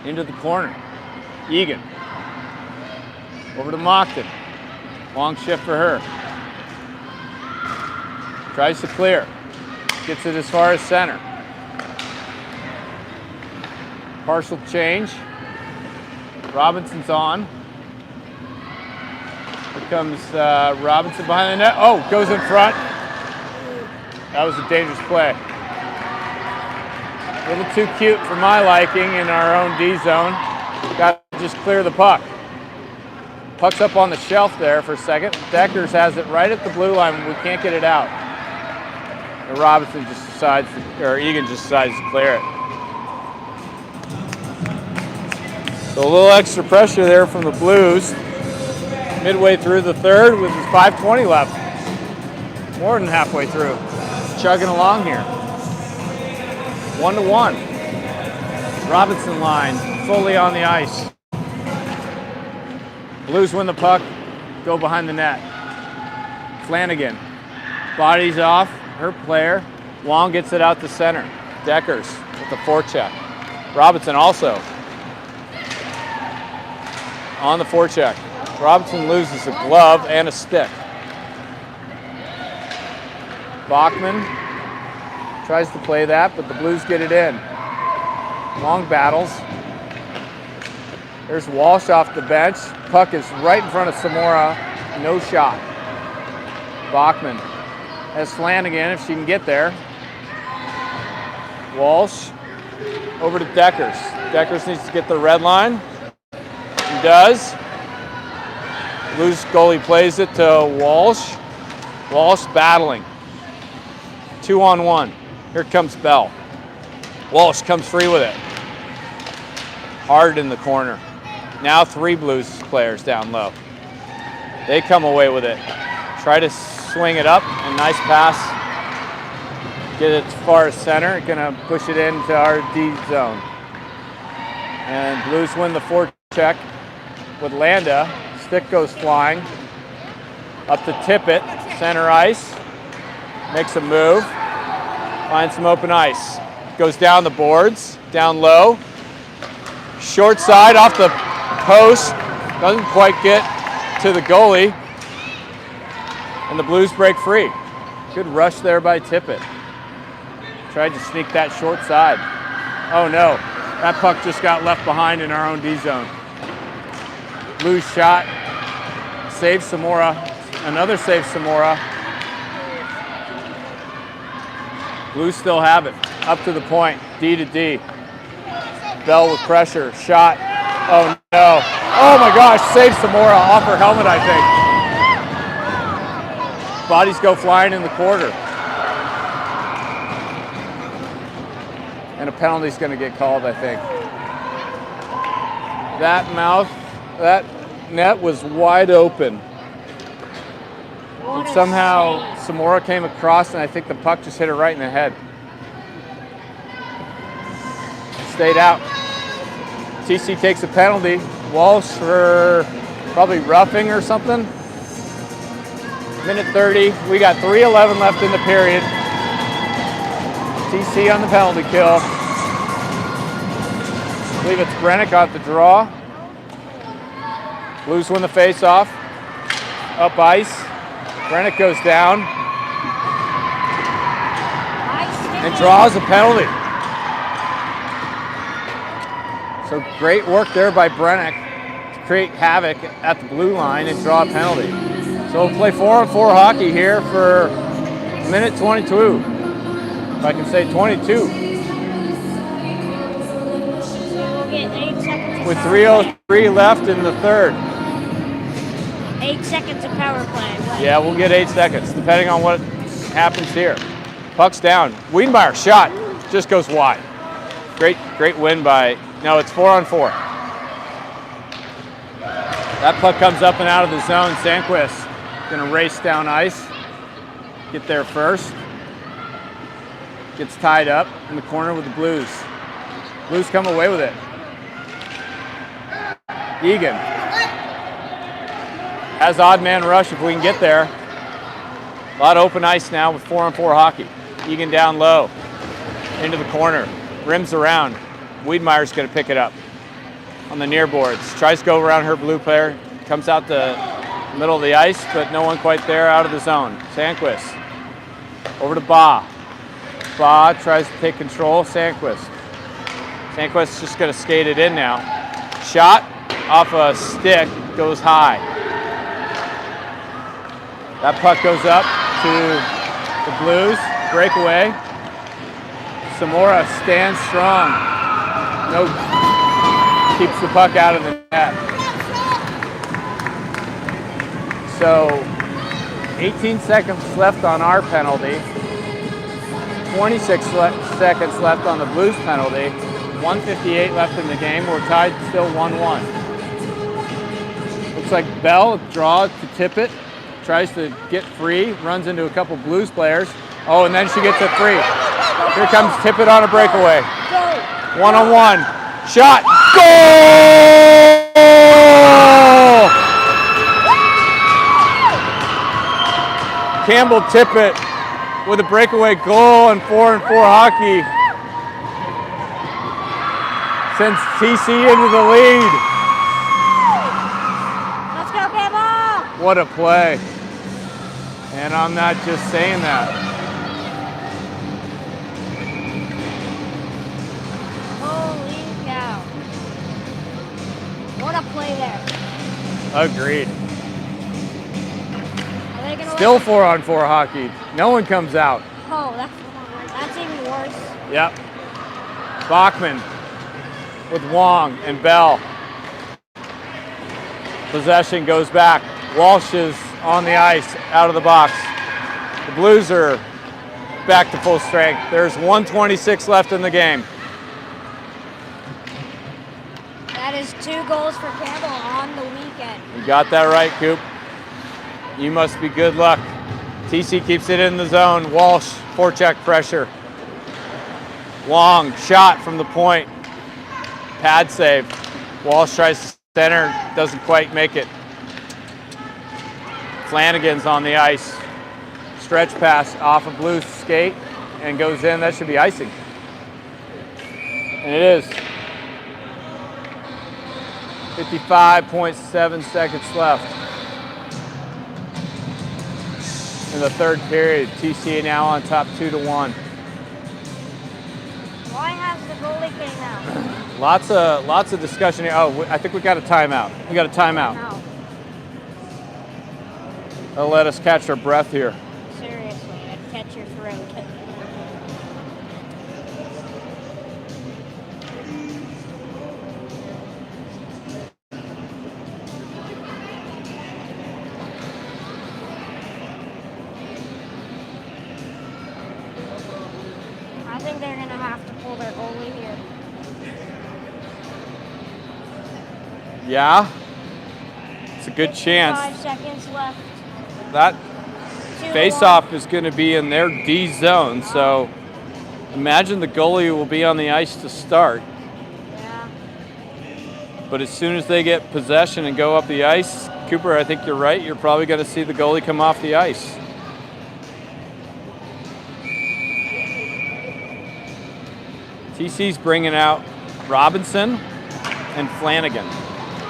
Into the corner. Egan. Over to Mockton. Long shift for her. Tries to clear. Gets it as far as center. Partial change. Robinson's on. Here comes Robinson behind the net. Oh, goes in front. That was a dangerous play. A little too cute for my liking in our own D zone. Got to just clear the puck. Puck's up on the shelf there for a second. Deckers has it right at the blue line. We can't get it out. And Robinson just decides, or Egan just decides to clear it. So a little extra pressure there from the Blues. Midway through the third with his 5:20 left. More than halfway through. Chugging along here. 1-1. Robinson line fully on the ice. Blues win the puck, go behind the net. Flanagan. Bodies off, her player. Wong gets it out to center. Deckers with the forecheck. Robinson also on the forecheck. Robinson loses a glove and a stick. Bachman tries to play that, but the Blues get it in. Long battles. There's Walsh off the bench. Puck is right in front of Samora. No shot. Bachman has Flanagan if she can get there. Walsh over to Deckers. Deckers needs to get the red line. He does. Blues goalie plays it to Walsh. Walsh battling. 2-on-1. Here comes Bell. Walsh comes free with it. Hard in the corner. Now 3 Blues players down low. They come away with it. Try to swing it up. A nice pass. Get it as far as center. Gonna push it into our D zone. And Blues win the forecheck with Landa. Stick goes flying. Up to Tippett. Center ice. Makes a move. Finds some open ice. Goes down the boards. Down low. Short side off the post. Doesn't quite get to the goalie. And the Blues break free. Good rush there by Tippett. Tried to sneak that short side. Oh no. That puck just got left behind in our own D zone. Blues shot. Save Samora. Another save Samora. Blues still have it. Up to the point. D to D. Bell with pressure. Shot. Oh no. Oh my gosh. Save Samora off her helmet, I think. Bodies go flying in the quarter. And a penalty's going to get called, I think. That net was wide open. And somehow Samora came across, and I think the puck just hit her right in the head. Stayed out. TC takes a penalty. Walsh for probably roughing or something. Minute 30. We got 3:11 left in the period. TC on the penalty kill. I believe it's Brennick got the draw. Blues win the face-off. Up ice. Brennick goes down. And draws a penalty. So great work there by Brennick to create havoc at the blue line and draw a penalty. So we'll play 4-on-4 hockey here for minute 22. If I can say 22. get 8 seconds of with power play. 3:03 left in the third. 8 seconds of power play. Yeah, we'll get 8 seconds, depending on what happens here. Puck's down. Wiedemeyer shot, just goes wide. Great win by, no, it's 4-on-4. That puck comes up and out of the zone. Sandquist gonna race down ice, get there first. Gets tied up in the corner with the Blues. Blues come away with it. Egan has odd man rush if we can get there. A lot of open ice now with 4-on-4 hockey. Egan down low, into the corner, rims around. Wiedemeyer's gonna pick it up on the near boards. Tries to go around her blue player, comes out the middle of the ice, but no one quite there, out of the zone. Sandquist over to Ba. Ba tries to take control, Sandquist. Sandquist's just gonna skate it in now. Shot off a stick, goes high. That puck goes up to the Blues, breakaway. Zamora stands strong. No, keeps the puck out of the net. So 18 seconds left on our penalty. 26 seconds left on the Blues penalty. 1:58 left in the game. We're tied still 1-1. Looks like Bell draws to tip it. Tries to get free. Runs into a couple Blues players. Oh, and then she gets it free. Here comes Tippett on a breakaway. 1-on-1. Shot. Goal! Campbell Tippett with a breakaway goal and 4-on-4 hockey sends TC into the lead. Let's go, Campbell! What a play. And I'm not just saying that. Holy cow. What a play there. Agreed. Are they gonna Still let 4-on-4 hockey. No one comes out. Oh, that's even worse. Yep. Bachman with Wong and Bell. Possession goes back. Walsh is on the ice, out of the box. The Blues are back to full strength. There's 1:26 left in the game. That is 2 goals for Campbell on the weekend. You got that right, Coop. You must be good luck. TC keeps it in the zone. Walsh, forecheck pressure. Long shot from the point. Pad save. Walsh tries to center, doesn't quite make it. Flanagan's on the ice. Stretch pass off a Blues skate and goes in. That should be icing. And it is. 55.7 seconds left in the third period. TC now on top 2-1. Why has the goalie came out? Lots of discussion here. Oh, I think we got a timeout. We got a timeout. No, That'll let us catch our breath here. seriously, I'd catch your throat. I think they're gonna have to pull their goalie here. Yeah, it's a good chance. 5 seconds left. That 2-1. face-off is going to be in their D zone, so imagine the goalie will be on the ice to start. Yeah. But as soon as they get possession and go up the ice, Cooper, I think you're right. You're probably going to see the goalie come off the ice. TC's bringing out Robinson and Flanagan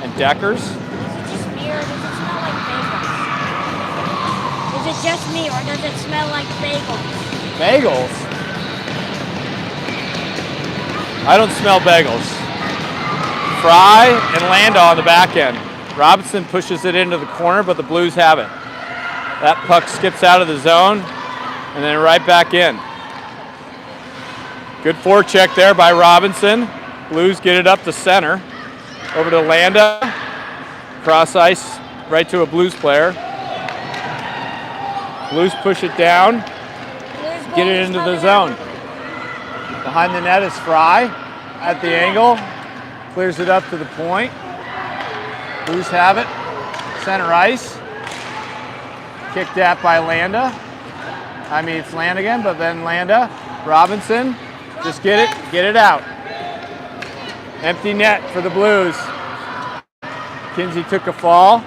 and Deckers. Is it just me or does it smell like bagels? Is it just me or does it smell like bagels? Bagels? I don't smell bagels. Fry and Landa on the back end. Robinson pushes it into the corner, but the Blues have it. That puck skips out of the zone and then right back in. Good forecheck there by Robinson. Blues get it up to center. Over to Landa. Cross ice right to a Blues player. Blues push it down. Get it into the zone. Behind the net is Fry at the angle. Clears it up to the point. Blues have it. Center ice. Kicked at by Landa. I mean, it's Lanigan, but then Landa. Robinson. Just get it out. Empty net for the Blues. Kinsey took a fall.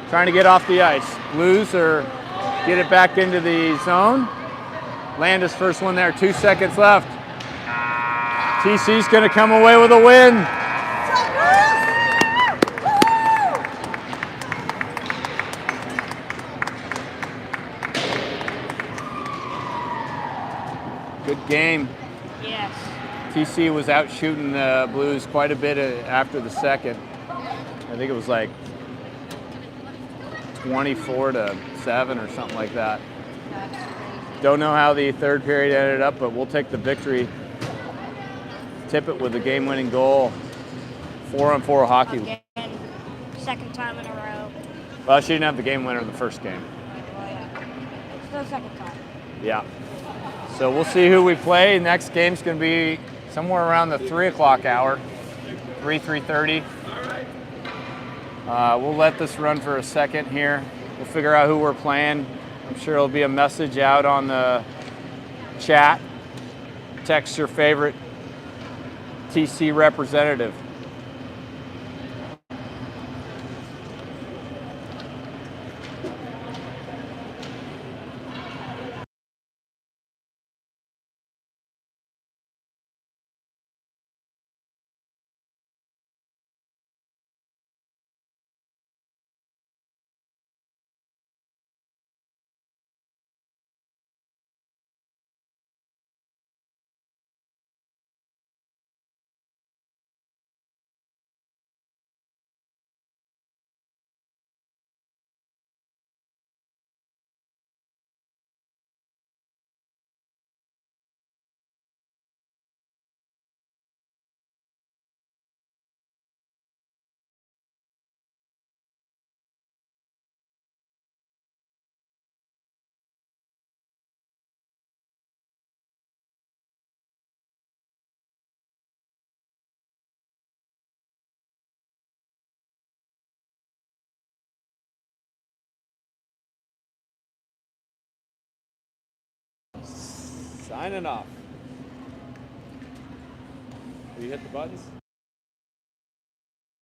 Trying to get off the ice. Blues are get it back into the zone. Landa's first one there. 2 seconds left. TC's going to come away with a win. Good game. Yes. TC was out shooting the Blues quite a bit after the second. I think it was like 24-7 or something like that. Don't know how the third period ended up, but we'll take the victory. Tip it with a game-winning goal. 4-on-4 hockey. Again, second time in a row. Well, she didn't have the game winner in the first game. Well, yeah. It's the second time. Yeah. So we'll see who we play. Next game's going to be somewhere around the 3 o'clock hour, 3:30. We'll let this run for a second here. We'll figure out who we're playing. I'm sure there'll be a message out on the chat. Text your favorite TC representative. Signing off. Will you hit the buttons?